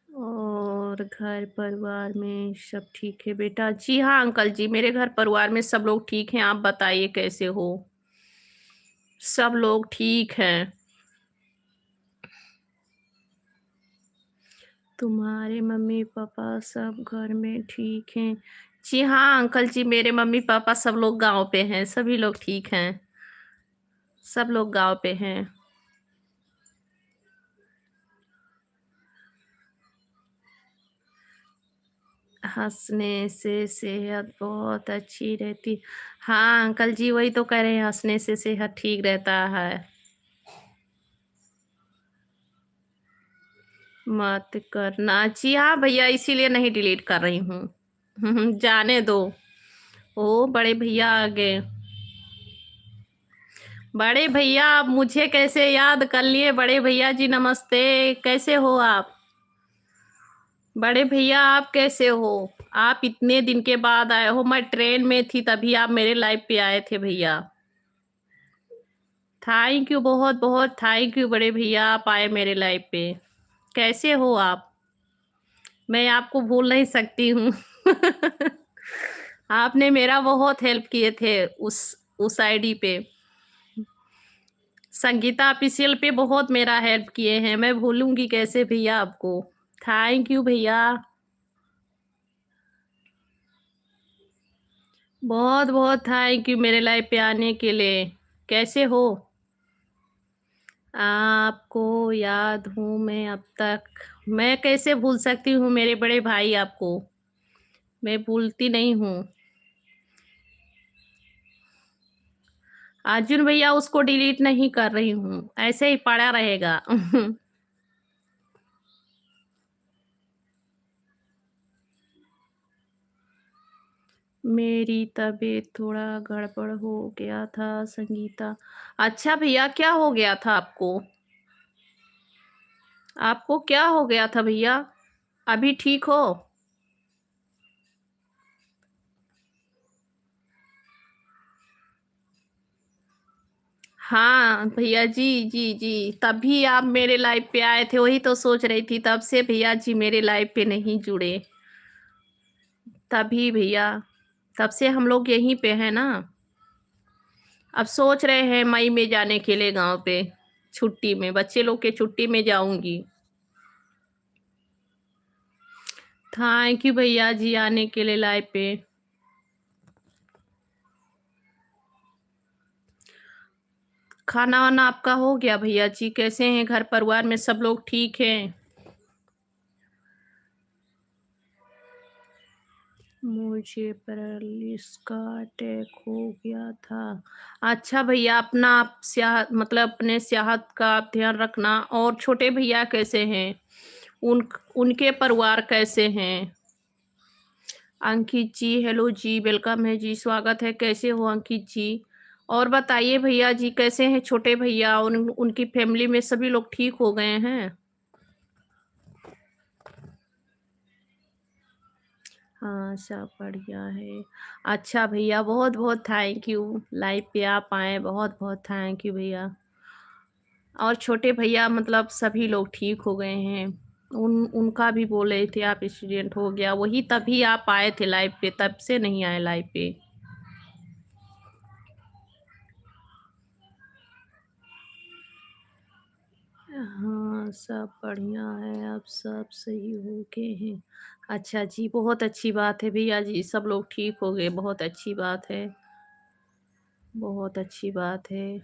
और घर परिवार में सब ठीक है बेटा? जी हाँ अंकल जी, मेरे घर परिवार में सब लोग ठीक हैं। आप बताइए कैसे हो? सब लोग ठीक हैं। तुम्हारे मम्मी पापा सब घर में ठीक हैं? जी हाँ अंकल जी, मेरे मम्मी पापा सब लोग गांव पे हैं, सभी लोग ठीक हैं। सब लोग गांव पे हैं। हंसने से सेहत बहुत अच्छी रहती। हाँ अंकल जी, वही तो कह रहे हैं, हंसने से सेहत ठीक रहता है। मत करना। जी हाँ भैया, इसीलिए नहीं डिलीट कर रही हूँ। जाने दो। ओ बड़े भैया आ गए। बड़े भैया, आप मुझे कैसे याद कर लिए? बड़े भैया जी नमस्ते, कैसे हो आप? बड़े भैया आप कैसे हो? आप इतने दिन के बाद आए हो, मैं ट्रेन में थी तभी आप मेरे लाइव पे आए थे भैया। थैंक यू, बहुत बहुत थैंक यू बड़े भैया, आप आए मेरे लाइव पे। कैसे हो आप? मैं आपको भूल नहीं सकती हूँ। आपने मेरा बहुत हेल्प किए थे उस आईडी पे। संगीता ऑफिशियल पे बहुत मेरा हेल्प किए हैं, मैं भूलूंगी कैसे भैया आपको। थैंक यू भैया। बहुत बहुत थैंक यू मेरे लाइफ पे आने के लिए। कैसे हो? आपको याद हूँ मैं अब तक। मैं कैसे भूल सकती हूँ मेरे बड़े भाई आपको। मैं भूलती नहीं हूँ। अर्जुन भैया, उसको डिलीट नहीं कर रही हूँ, ऐसे ही पड़ा रहेगा। मेरी तबीयत थोड़ा गड़बड़ हो गया था संगीता। अच्छा भैया, क्या हो गया था आपको? आपको क्या हो गया था भैया? अभी ठीक हो? हाँ भैया जी, जी जी, तभी आप मेरे लाइव पे आए थे, वही तो सोच रही थी, तब से भैया जी मेरे लाइव पे नहीं जुड़े। तभी भैया, तब से हम लोग यहीं पे हैं ना। अब सोच रहे हैं मई में जाने के लिए गांव पे, छुट्टी में, बच्चे लोग के छुट्टी में जाऊंगी। थैंक यू भैया जी आने के लिए लाइव पे। खाना वाना आपका हो गया भैया जी? कैसे हैं घर परिवार में सब लोग ठीक हैं? मुझे पैरालिसिस का अटैक हो गया था। अच्छा भैया, अपना आप सेहत मतलब अपने सेहत का आप ध्यान रखना। और छोटे भैया कैसे हैं? उनके परिवार कैसे हैं? अंकित जी, हेलो जी, वेलकम है जी, स्वागत है। कैसे हो अंकित जी? और बताइए भैया जी, कैसे हैं छोटे भैया? उनकी फैमिली में सभी लोग ठीक हो गए हैं? हाँ, सब बढ़िया है। अच्छा भैया, बहुत-बहुत थैंक यू, लाइव पे आप आए, बहुत-बहुत थैंक यू भैया। और छोटे भैया मतलब सभी लोग ठीक हो गए हैं। उनका भी बोल रहे थे आप एक्सीडेंट हो गया, वही तभी आप आए थे लाइव पे, तब से नहीं आए लाइव पे। हाँ, सब बढ़िया है, अब सब सही हो गए हैं। अच्छा जी, बहुत अच्छी बात है भैया जी, सब लोग ठीक हो गए, बहुत अच्छी बात है। बहुत अच्छी बात है।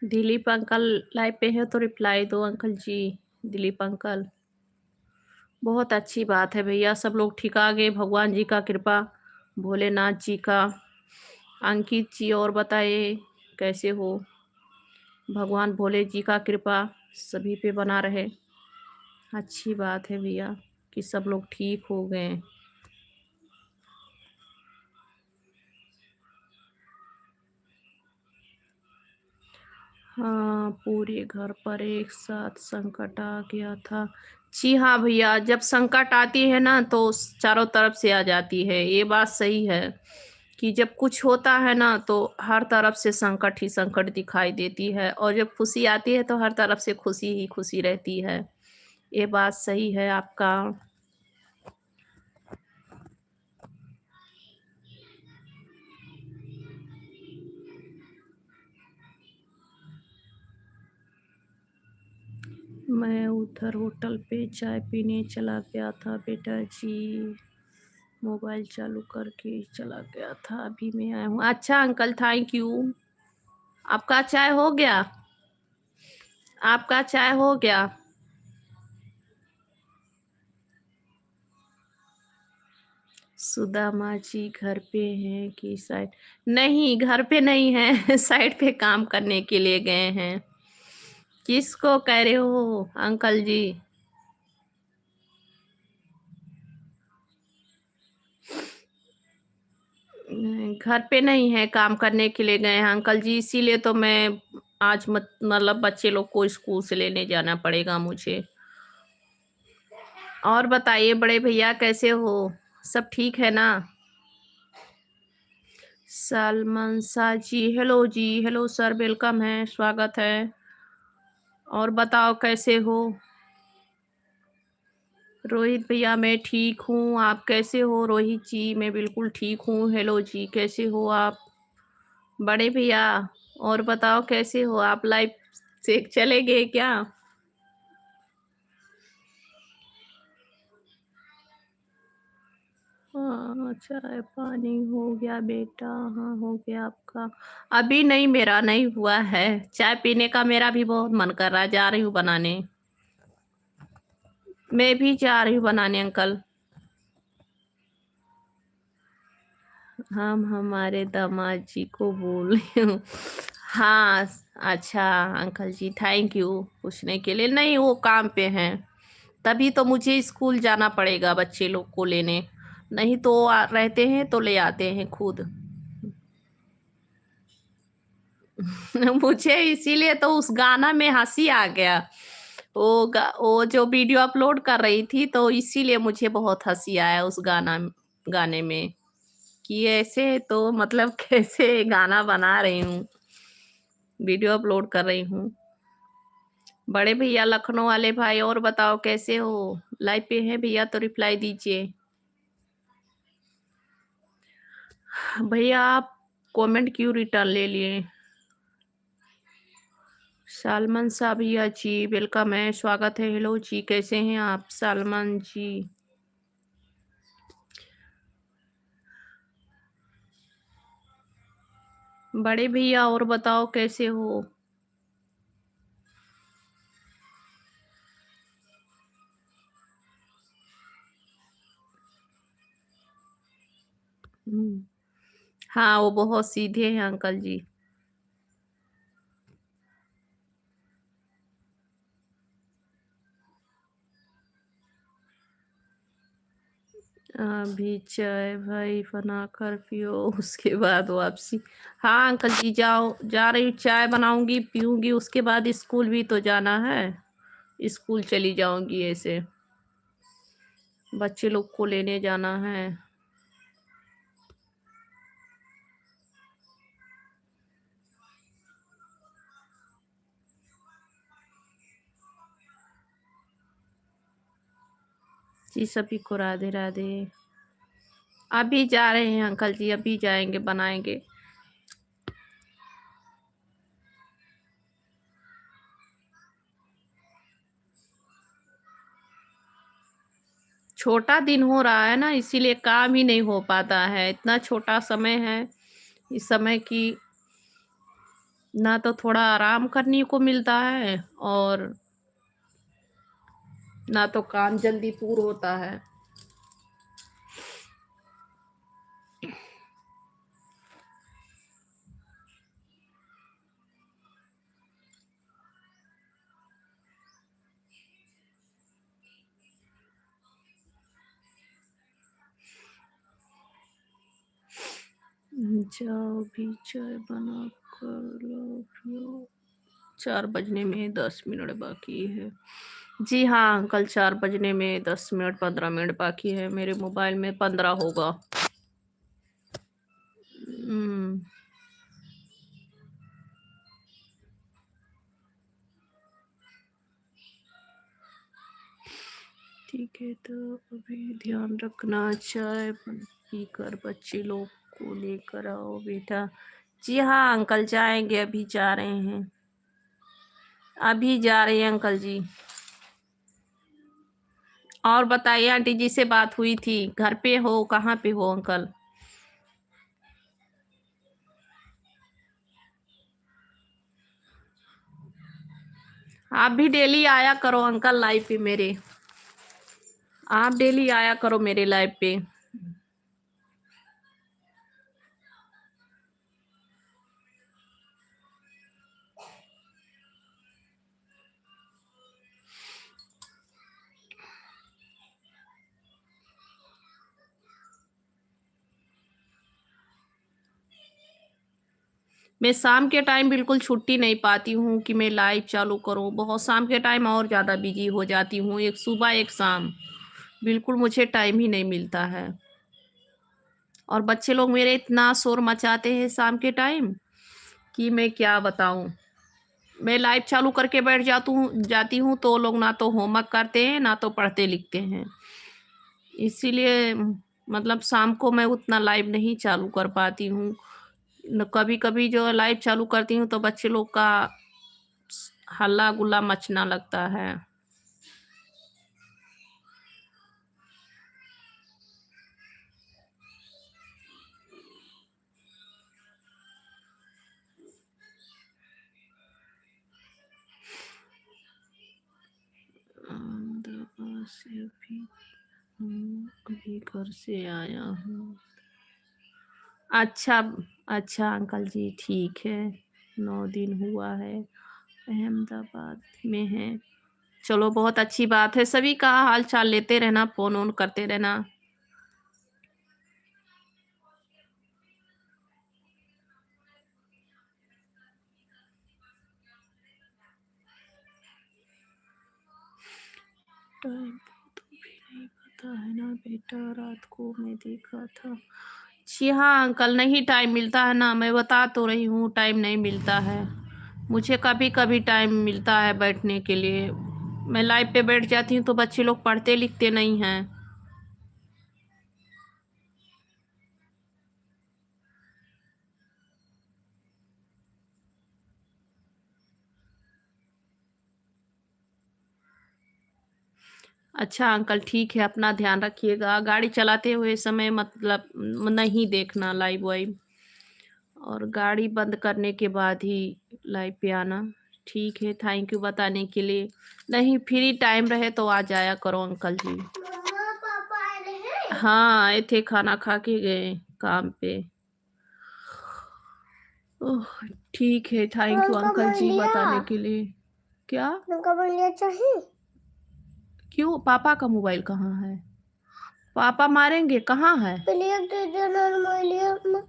दिलीप अंकल लाइव पे है तो रिप्लाई दो अंकल जी। दिलीप अंकल, बहुत अच्छी बात है भैया, सब लोग ठीक आ गए, भगवान जी का कृपा, भोलेनाथ जी का। अंकित जी और बताइए, कैसे हो? भगवान भोले जी का कृपा सभी पे बना रहे। अच्छी बात है भैया कि सब लोग ठीक हो गए। हाँ, पूरे घर पर एक साथ संकट आ गया था। जी हाँ भैया, जब संकट आती है ना तो चारों तरफ से आ जाती है, ये बात सही है कि जब कुछ होता है ना तो हर तरफ से संकट ही संकट दिखाई देती है, और जब खुशी आती है तो हर तरफ से खुशी ही खुशी रहती है। ये बात सही है आपका। मैं उधर होटल पे चाय पीने चला गया था बेटा जी, मोबाइल चालू करके चला गया था, अभी मैं आया हूँ। अच्छा अंकल, थैंक यू। आपका चाय हो गया? आपका चाय हो गया? सुदामा जी घर पे हैं कि साइड? नहीं, घर पे नहीं है। साइड पे काम करने के लिए गए हैं। किसको कह रहे हो अंकल जी? घर पे नहीं है, काम करने के लिए गए हैं अंकल जी, इसीलिए तो मैं आज मतलब बच्चे लोग को स्कूल से लेने जाना पड़ेगा मुझे। और बताइए बड़े भैया कैसे हो? सब ठीक है ना? सलमान शाह जी, हेलो जी, हेलो सर, वेलकम है, स्वागत है। और बताओ कैसे हो? रोहित भैया मैं ठीक हूँ, आप कैसे हो? रोहित जी मैं बिल्कुल ठीक हूँ। हेलो जी, कैसे हो आप? बड़े भैया और बताओ कैसे हो आप? लाइव से चले गए क्या? हाँ, चाय पानी हो गया बेटा? हाँ हो गया आपका? अभी नहीं, मेरा नहीं हुआ है। चाय पीने का मेरा भी बहुत मन कर रहा है, जा रही हूँ बनाने। मैं भी जा रही हूँ बनाने अंकल। हम हमारे दामाद जी को बोल रही हूँ। हाँ, अच्छा अंकल जी, थैंक यू पूछने के लिए। नहीं, वो काम पे हैं, तभी तो मुझे स्कूल जाना पड़ेगा बच्चे लोग को लेने। नहीं तो वो रहते हैं तो ले आते हैं खुद। मुझे इसीलिए तो उस गाना में हंसी आ गया। वो जो वीडियो अपलोड कर रही थी तो इसीलिए मुझे बहुत हंसी आया उस गाने में, कि ऐसे तो मतलब कैसे गाना बना रही हूँ, वीडियो अपलोड कर रही हूँ। बड़े भैया लखनऊ वाले भाई, और बताओ कैसे हो? लाइव पे हैं भैया तो रिप्लाई दीजिए। भैया आप कमेंट क्यों रिटर्न ले लिए? सलमान शाह भैया जी वेलकम है, स्वागत है। हेलो जी, कैसे हैं आप सलमान जी? बड़े भैया और बताओ कैसे हो? हम्म, हाँ वो बहुत सीधे हैं अंकल जी। अभी चाय भाई बना कर पियो, उसके बाद वापसी। हाँ अंकल जी, जाओ, जा रही हूँ, चाय बनाऊंगी पीऊंगी, उसके बाद स्कूल भी तो जाना है। स्कूल चली जाऊंगी ऐसे, बच्चे लोग को लेने जाना है। जी सभी को राधे राधे। अभी जा रहे हैं अंकल जी, अभी जाएंगे बनाएंगे। छोटा दिन हो रहा है ना, इसीलिए काम ही नहीं हो पाता है, इतना छोटा समय है। इस समय की ना तो थोड़ा आराम करने को मिलता है, और ना तो काम जल्दी पूरा होता है। जाओ भी चाय बना कर लो पियो। 4 बजने में 10 मिनट बाकी है। जी हाँ अंकल, 4 बजने में 10 मिनट 15 मिनट बाकी है, मेरे मोबाइल में 15 होगा। हम्म, ठीक है, तो अभी ध्यान रखना, चाय पीकर बच्चे लोग को लेकर आओ बेटा। जी हाँ अंकल, जाएंगे, अभी जा रहे हैं, अभी जा रहे हैं अंकल जी। और बताइए, आंटी जी से बात हुई थी? घर पे हो, कहाँ पे हो अंकल? आप भी डेली आया करो अंकल लाइव पे मेरे। आप डेली आया करो मेरे लाइव पे। मैं शाम के टाइम बिल्कुल छुट्टी नहीं पाती हूँ कि मैं लाइव चालू करूँ। बहुत शाम के टाइम और ज़्यादा बिजी हो जाती हूँ, एक सुबह एक शाम। बिल्कुल मुझे टाइम ही नहीं मिलता है। और बच्चे लोग मेरे इतना शोर मचाते हैं शाम के टाइम कि मैं क्या बताऊँ। मैं लाइव चालू करके बैठ जाती हूँ तो लोग ना तो होमवर्क करते हैं ना तो पढ़ते लिखते हैं। इसीलिए मतलब शाम को मैं उतना लाइव नहीं चालू कर पाती हूँ। न कभी-कभी जो लाइव चालू करती हूँ तो बच्चे लोग का हल्ला गुल्ला मचना लगता है। अहमदाबाद से अभी घर से आया हूँ। अच्छा, अच्छा अंकल जी ठीक है। 9 दिन हुआ है, अहमदाबाद में हैं। चलो बहुत अच्छी बात है। सभी का हाल-चाल लेते रहना, फ़ोन-वोन करते रहना। टाइम तो भी नहीं पता है ना बेटा, रात को मैं देखा था। जी हाँ अंकल, नहीं टाइम मिलता है ना, मैं बता तो रही हूँ टाइम नहीं मिलता है। मुझे कभी-कभी टाइम मिलता है बैठने के लिए। मैं लाइव पे बैठ जाती हूँ तो बच्चे लोग पढ़ते लिखते नहीं हैं। अच्छा अंकल ठीक है, अपना ध्यान रखिएगा। गाड़ी चलाते हुए समय मतलब नहीं देखना लाइव वाइव, और गाड़ी बंद करने के बाद ही लाइव पे आना। ठीक है, थैंक यू बताने के लिए। नहीं फ्री टाइम रहे तो आ जाया करो अंकल जी। मम्मा पापा आ रहे हैं? हाँ, आए थे, खाना खा के गए काम पे। ओह! ठीक है, थैंक यू उनका अंकल बोल जी दिया बताने के लिए। क्या? उनका बोल दिया चाहिए क्यों? पापा का मोबाइल कहाँ है? पापा मारेंगे, कहाँ है? प्लीज दे देना मोबाइल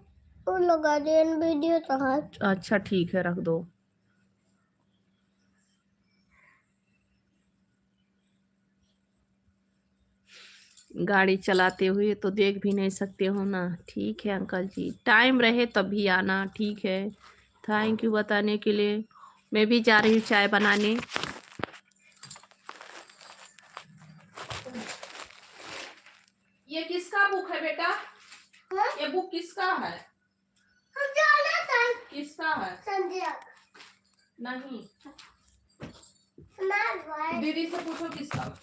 वो लगा दे वीडियो तो है अच्छा ठीक है, रख दो। गाड़ी चलाते हुए तो देख भी नहीं सकते हो ना। ठीक है अंकल जी, टाइम रहे तभी आना, ठीक है। थैंक यू बताने के लिए। मैं भी जा रही हूँ चाय बनाने। ये किसका बुक है बेटा? ये बुक किसका है? किसका है? संजय नहीं, मैं दीदी से पूछो किसका।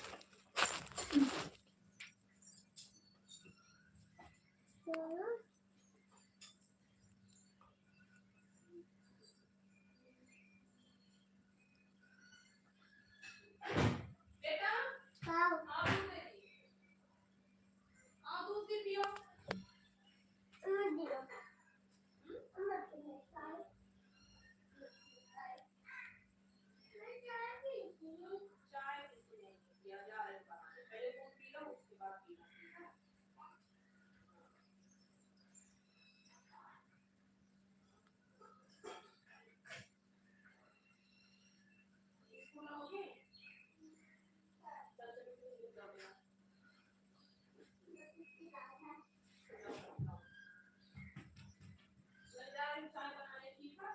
बेटा आओ दूध दे पियो। चाय किसी ने नहीं पिया, जा रहे हैं बनाने। पहले दूध पी लो उसके बाद पीना। स्कूल आओगे? चल चलो दूध दे दो। मैं जा रही हूँ चाय बनाने, ठीक है?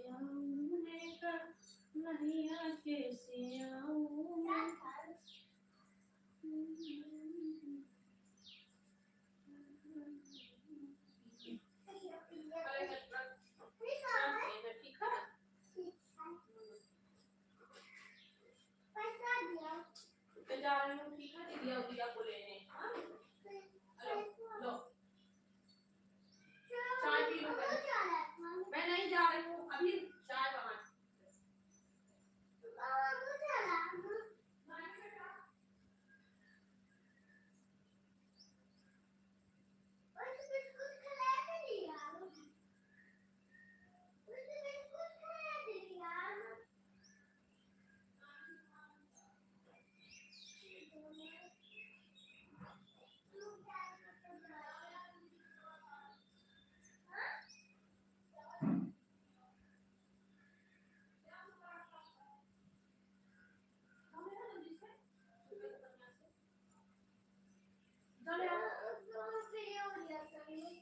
आऊं लेकर, नैया कैसे आऊं मैं। ठीक है, मैं जा रही हूँ, ठीक है, दिया दिया को लेने। हाँ? लो चाय पी लो। मैं नहीं जा रही हूँ अभी, चाय बना।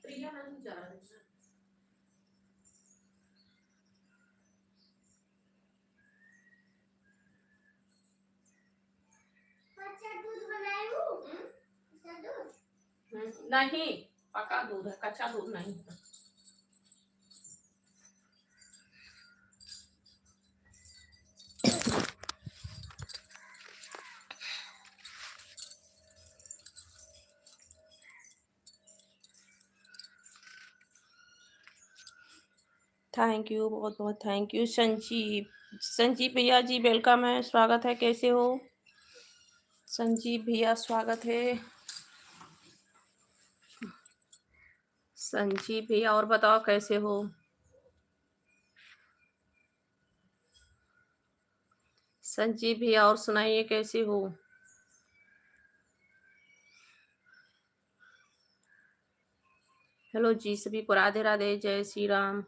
प्रिया नहीं जा रही है। नहीं, पका दूध है, कच्चा दूध नहीं है। थैंक यू, बहुत बहुत थैंक यू संजीव भैया जी, वेलकम है, स्वागत है। कैसे हो संजीव भैया? स्वागत है संजीव भैया। और बताओ कैसे हो संजीव भैया? और सुनाइए कैसे हो? हेलो जी, सभी को राधे राधे, जय श्री राम।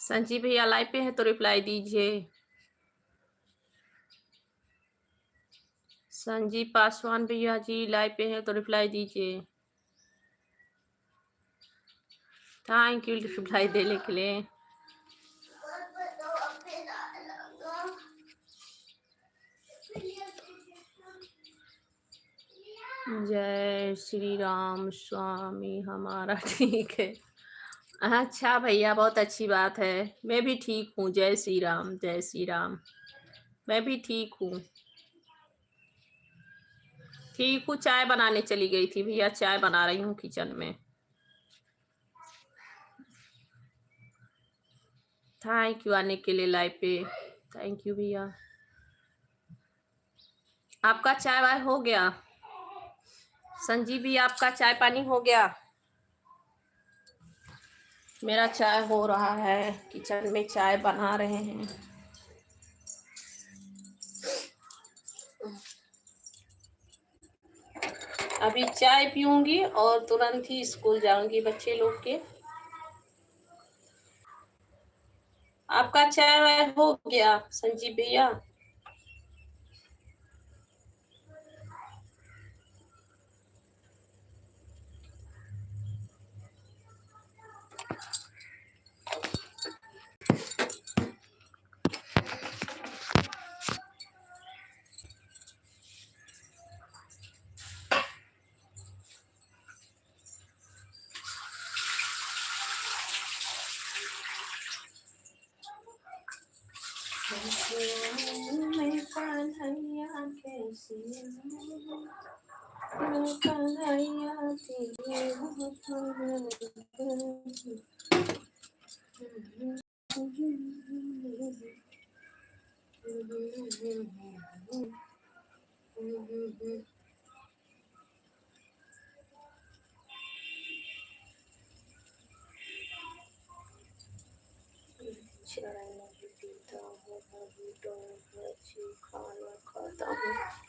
संजीव भैया लाइव पे है तो रिप्लाई दीजिए। संजीव पासवान भैया जी लाइव पे है तो रिप्लाई दीजिए। थैंक यू रिप्लाई देने के लिए। जय श्री राम स्वामी हमारा ठीक है। अच्छा भैया, बहुत अच्छी बात है। मैं भी ठीक हूँ, जय श्री राम, जय श्री राम। मैं भी ठीक हूँ, ठीक हूँ। चाय बनाने चली गई थी भैया, चाय बना रही हूँ किचन में। थैंक यू आने के लिए लाइव पे, थैंक यू भैया। आपका चाय वाय हो गया संजीव भी? आपका चाय पानी हो गया? मेरा चाय हो रहा है, किचन में चाय बना रहे हैं। अभी चाय पीऊंगी और तुरंत ही स्कूल जाऊंगी बच्चे लोग के। आपका चाय वाय हो गया संजीव भैया?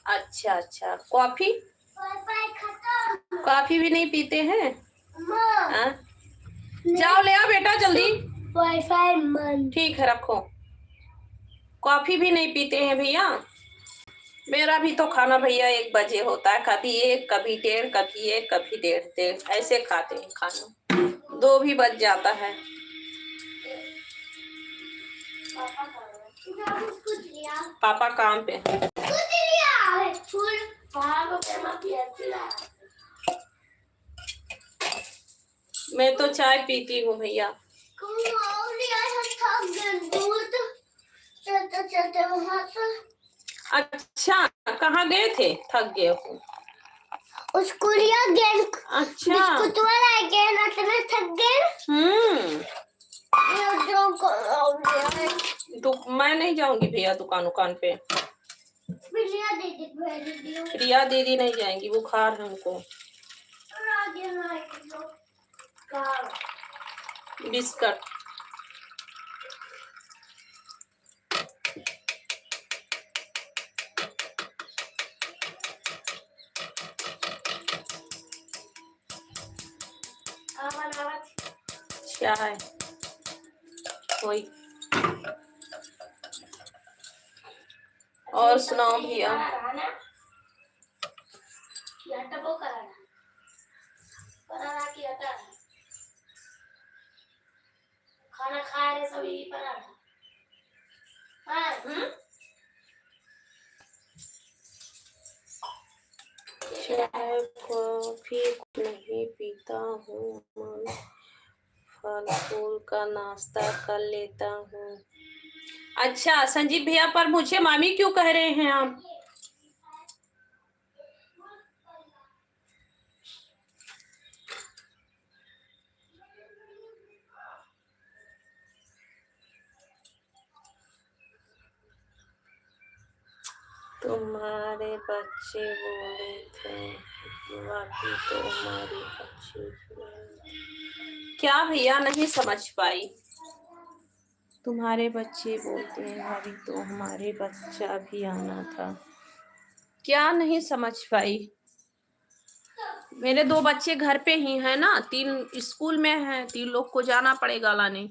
अच्छा अच्छा, कॉफी कॉफी भी नहीं पीते हैं? हाँ? जाओ ले आओ बेटा जल्दी। वाईफाई ठीक है, रखो। कॉफी भी नहीं पीते हैं भैया? मेरा भी तो खाना भैया 1 बजे होता है, कभी 1, कभी 1:30, कभी 1, कभी 1:30 ऐसे खाते हैं खाना। 2 भी बज जाता है। पापा काम पे हैं। मैं तो चाय पीती हूँ भैया। अच्छा, कहाँ गए थे? थक गए हो? अच्छा। बिस्कुट वाला गेन इतना थक गए। तो मैं नहीं जाऊंगी भैया दुकान पे। प्रिया दीदी नहीं जाएंगी, बुखार है उनको। बिस्कुट। चाय कोई। और सुनाओ भैया। खाना खा रहे सभी पराठा। चाय कॉफी नहीं पीता हूँ, फल फूल का नाश्ता कर लेता हूँ। अच्छा संजीव भैया, पर मुझे मामी क्यों कह रहे हैं आप? तुम्हारे बच्चे बोले थे वाकई तो हमारी अच्छी। क्या भैया, नहीं समझ पाई। तुम्हारे बच्चे बोलते हैं भाभी तो हमारे बच्चा भी आना था। क्या नहीं समझ पाई? मेरे 2 बच्चे घर पे ही हैं ना, 3 स्कूल में हैं, 3 लोग को जाना पड़ेगा लाने।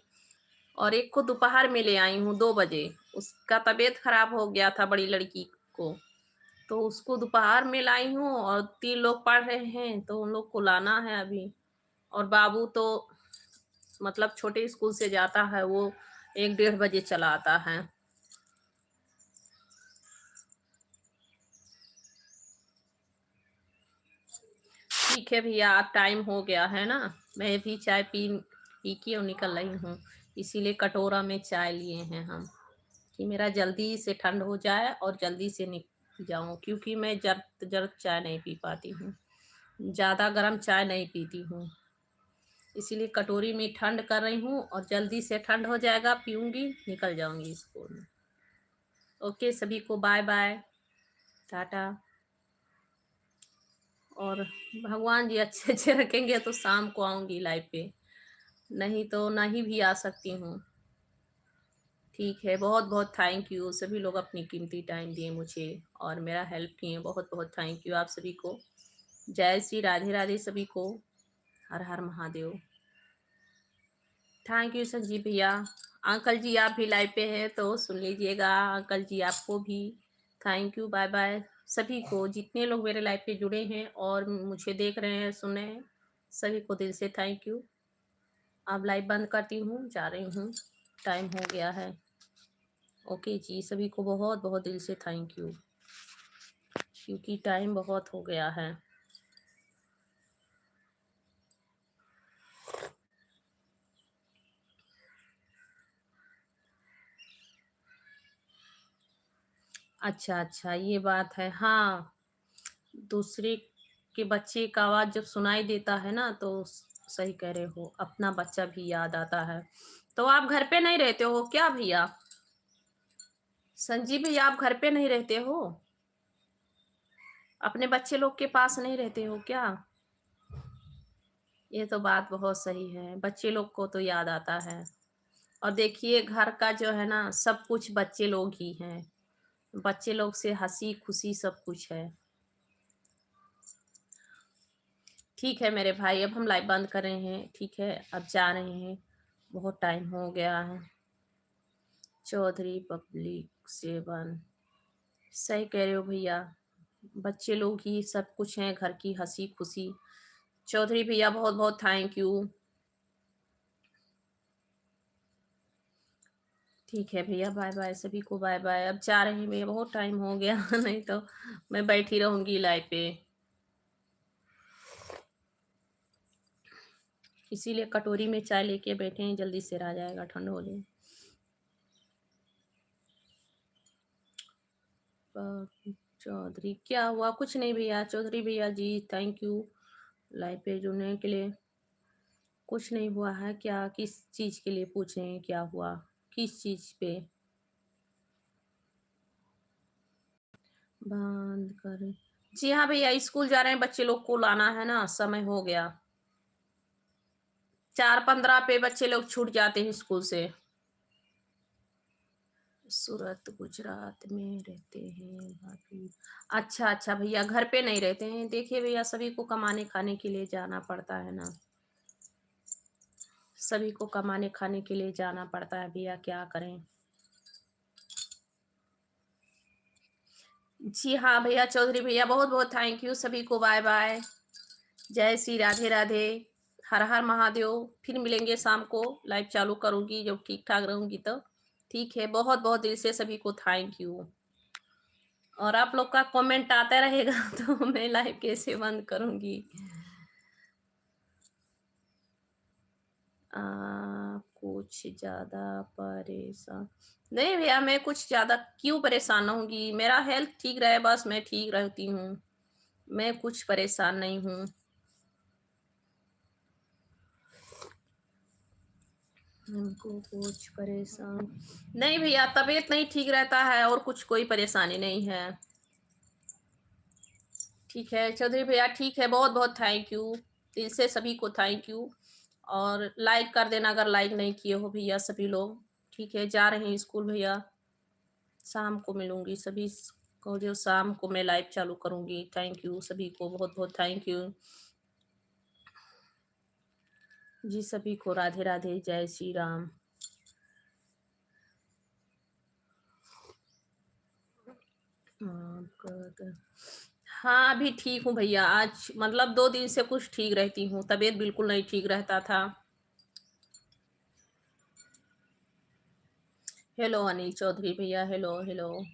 और एक को दोपहर में ले आई हूँ 2 बजे। उसका तबीयत खराब हो गया था बड़ी लड़की को, तो उसको दोपहर में लाई हूँ। और 3 लोग पढ़ रहे हैं तो उन लोग को लाना है अभी। और बाबू तो मतलब छोटे स्कूल से जाता है, वो 1 डेढ़ बजे चला आता है। ठीक है भैया, आप टाइम हो गया है ना, मैं भी चाय पी के और निकल रही हूँ। इसीलिए कटोरा में चाय लिए हैं हम, कि मेरा जल्दी से ठंड हो जाए और जल्दी से निकल जाऊँ, क्योंकि मैं जर्द चाय नहीं पी पाती हूँ, ज़्यादा गर्म चाय नहीं पीती हूँ। इसीलिए कटोरी में ठंड कर रही हूँ और जल्दी से ठंड हो जाएगा, पीऊँगी, निकल जाऊँगी स्कूल में। ओके, सभी को बाय बाय, टाटा। और भगवान जी अच्छे अच्छे रखेंगे तो शाम को आऊँगी लाइव पे, नहीं तो नहीं भी आ सकती हूँ। ठीक है, बहुत बहुत थैंक यू, सभी लोग अपनी कीमती टाइम दिए मुझे और मेरा हेल्प किए, बहुत बहुत थैंक यू आप सभी को। जय श्री राधे राधे सभी को, हर हर महादेव। थैंक यू संजीव भैया। अंकल जी आप भी लाइव पे हैं तो सुन लीजिएगा, अंकल जी आपको भी थैंक यू, बाय बाय सभी को, जितने लोग मेरे लाइव पे जुड़े हैं और मुझे देख रहे हैं, सुन रहे हैं, सभी को दिल से थैंक यू। अब लाइव बंद करती हूँ, जा रही हूँ, टाइम हो गया है। ओके जी, सभी को बहुत बहुत दिल से थैंक यू, क्योंकि टाइम बहुत हो गया है। अच्छा अच्छा, ये बात है। हाँ, दूसरे के बच्चे का आवाज़ जब सुनाई देता है ना, तो सही कह रहे हो, अपना बच्चा भी याद आता है। तो आप घर पे नहीं रहते हो क्या भैया? संजीव भैया आप घर पे नहीं रहते हो? अपने बच्चे लोग के पास नहीं रहते हो क्या? ये तो बात बहुत सही है, बच्चे लोग को तो याद आता है। और देखिए घर का जो है ना, सब कुछ बच्चे लोग ही हैं, बच्चे लोग से हंसी खुशी सब कुछ है। ठीक है मेरे भाई, अब हम लाइव बंद कर रहे हैं, ठीक है, अब जा रहे हैं, बहुत टाइम हो गया है। चौधरी पब्लिक 7 सही कह रहे हो भैया। बच्चे लोग ही सब कुछ हैं, घर की हंसी खुशी। चौधरी भैया बहुत बहुत थैंक यू। ठीक है भैया, बाय बाय, सभी को बाय बाय। अब जा रहे हैं भैया, बहुत टाइम हो गया नहीं तो मैं बैठी रहूंगी लाइव पे, इसीलिए कटोरी में चाय लेके बैठे हैं, जल्दी से रह जाएगा, ठंड हो जाए। चौधरी क्या हुआ? कुछ नहीं भैया। चौधरी भैया जी थैंक यू लाइव पे जुड़ने के लिए। कुछ नहीं हुआ है। क्या, किस चीज के लिए पूछ रहे हैं? क्या हुआ, किस चीज पे? बंद करें? जी हाँ भैया, स्कूल जा रहे हैं, बच्चे लोग को लाना है ना, समय हो गया। 4:15 पे बच्चे लोग छूट जाते हैं स्कूल से। सूरत गुजरात में रहते हैं भाभी। अच्छा अच्छा भैया, घर पे नहीं रहते हैं। देखिए भैया, सभी को कमाने खाने के लिए जाना पड़ता है ना, सभी को कमाने खाने के लिए जाना पड़ता है भैया, क्या करें। जी हाँ भैया, चौधरी भैया बहुत बहुत थैंक यू, सभी को बाय बाय, जय श्री राधे राधे, हर हर महादेव। फिर मिलेंगे शाम को, लाइव चालू करूंगी जब ठीक ठाक रहूंगी तो। ठीक है, बहुत बहुत दिल से सभी को थैंक यू। और आप लोग का कमेंट आता रहेगा तो मैं लाइव कैसे बंद करूंगी। कुछ ज्यादा परेशान नहीं भैया, मैं कुछ ज्यादा क्यों परेशान होंगी, मेरा हेल्थ ठीक रहे बस, मैं ठीक रहती हूँ, मैं कुछ परेशान नहीं हूँ। हमको कुछ परेशान नहीं भैया, तबीयत नहीं ठीक रहता है और कुछ कोई परेशानी नहीं है। ठीक है चौधरी भैया, ठीक है, बहुत बहुत थैंक यू, दिल से सभी को थैंक यू। और लाइक कर देना अगर लाइक नहीं किए हो भैया सभी लोग। ठीक है, जा रहे हैं स्कूल भैया, शाम को मिलूंगी सभी को, जो शाम को मैं लाइव चालू करूंगी। थैंक यू सभी को, बहुत बहुत थैंक यू जी, सभी को राधे राधे, जय श्री राम। हाँ अभी ठीक हूँ भैया, आज मतलब 2 दिन से कुछ ठीक रहती हूँ, तबीयत बिल्कुल नहीं ठीक रहता था। हेलो अनिल चौधरी भैया, हेलो हेलो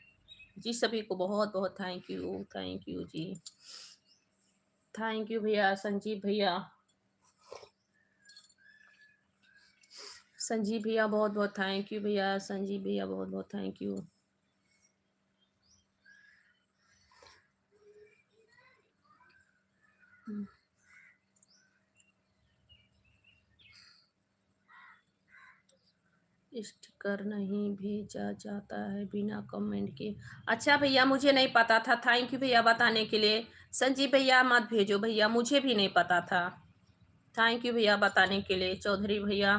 जी, सभी को बहुत बहुत थैंक यू जी, थैंक यू भैया। संजीव भैया, संजीव भैया बहुत बहुत थैंक यू भैया, संजीव भैया बहुत बहुत थैंक यू। स्टिकर नहीं भेजा जाता है बिना कमेंट के? अच्छा भैया, मुझे नहीं पता था, थैंक यू भैया बताने के लिए। संजीव भैया मत भेजो भैया, मुझे भी नहीं पता था, थैंक यू भैया बताने के लिए। चौधरी भैया,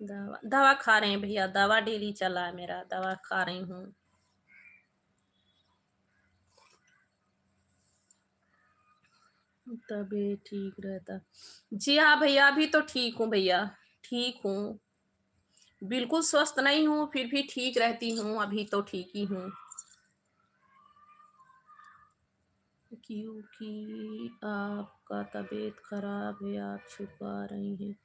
दवा दवा खा रहे हैं भैया, दवा डेली चला है मेरा, दवा खा रही हूँ। तभी ठीक रहता। जी हाँ भैया, अभी तो ठीक हूँ भैया, ठीक हूँ, बिल्कुल स्वस्थ नहीं हूँ, फिर भी ठीक रहती हूँ, अभी तो ठीक ही हूँ। क्योंकि आपका तबीयत खराब है, आप छुपा रही हैं।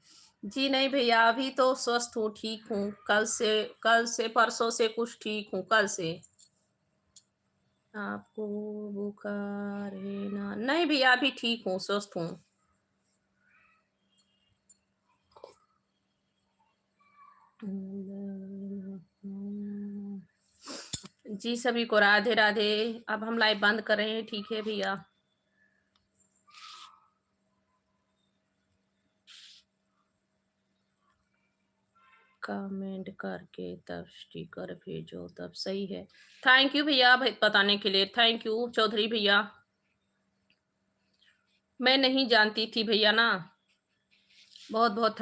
जी नहीं भैया, अभी तो स्वस्थ हूँ, ठीक हूँ, कल से परसों से कुछ ठीक हूँ, कल से। आपको बुखार है ना? नहीं भैया, अभी ठीक हूँ, स्वस्थ हूँ। जी सभी को राधे राधे। अब हम लाइव बंद कर रहे हैं, ठीक है भैया। कमेंट करके तब स्टिकर भेजो, तब सही है। थैंक यू भैया बताने के लिए, थैंक यू चौधरी भैया, मैं नहीं जानती थी भैया ना, बहुत बहुत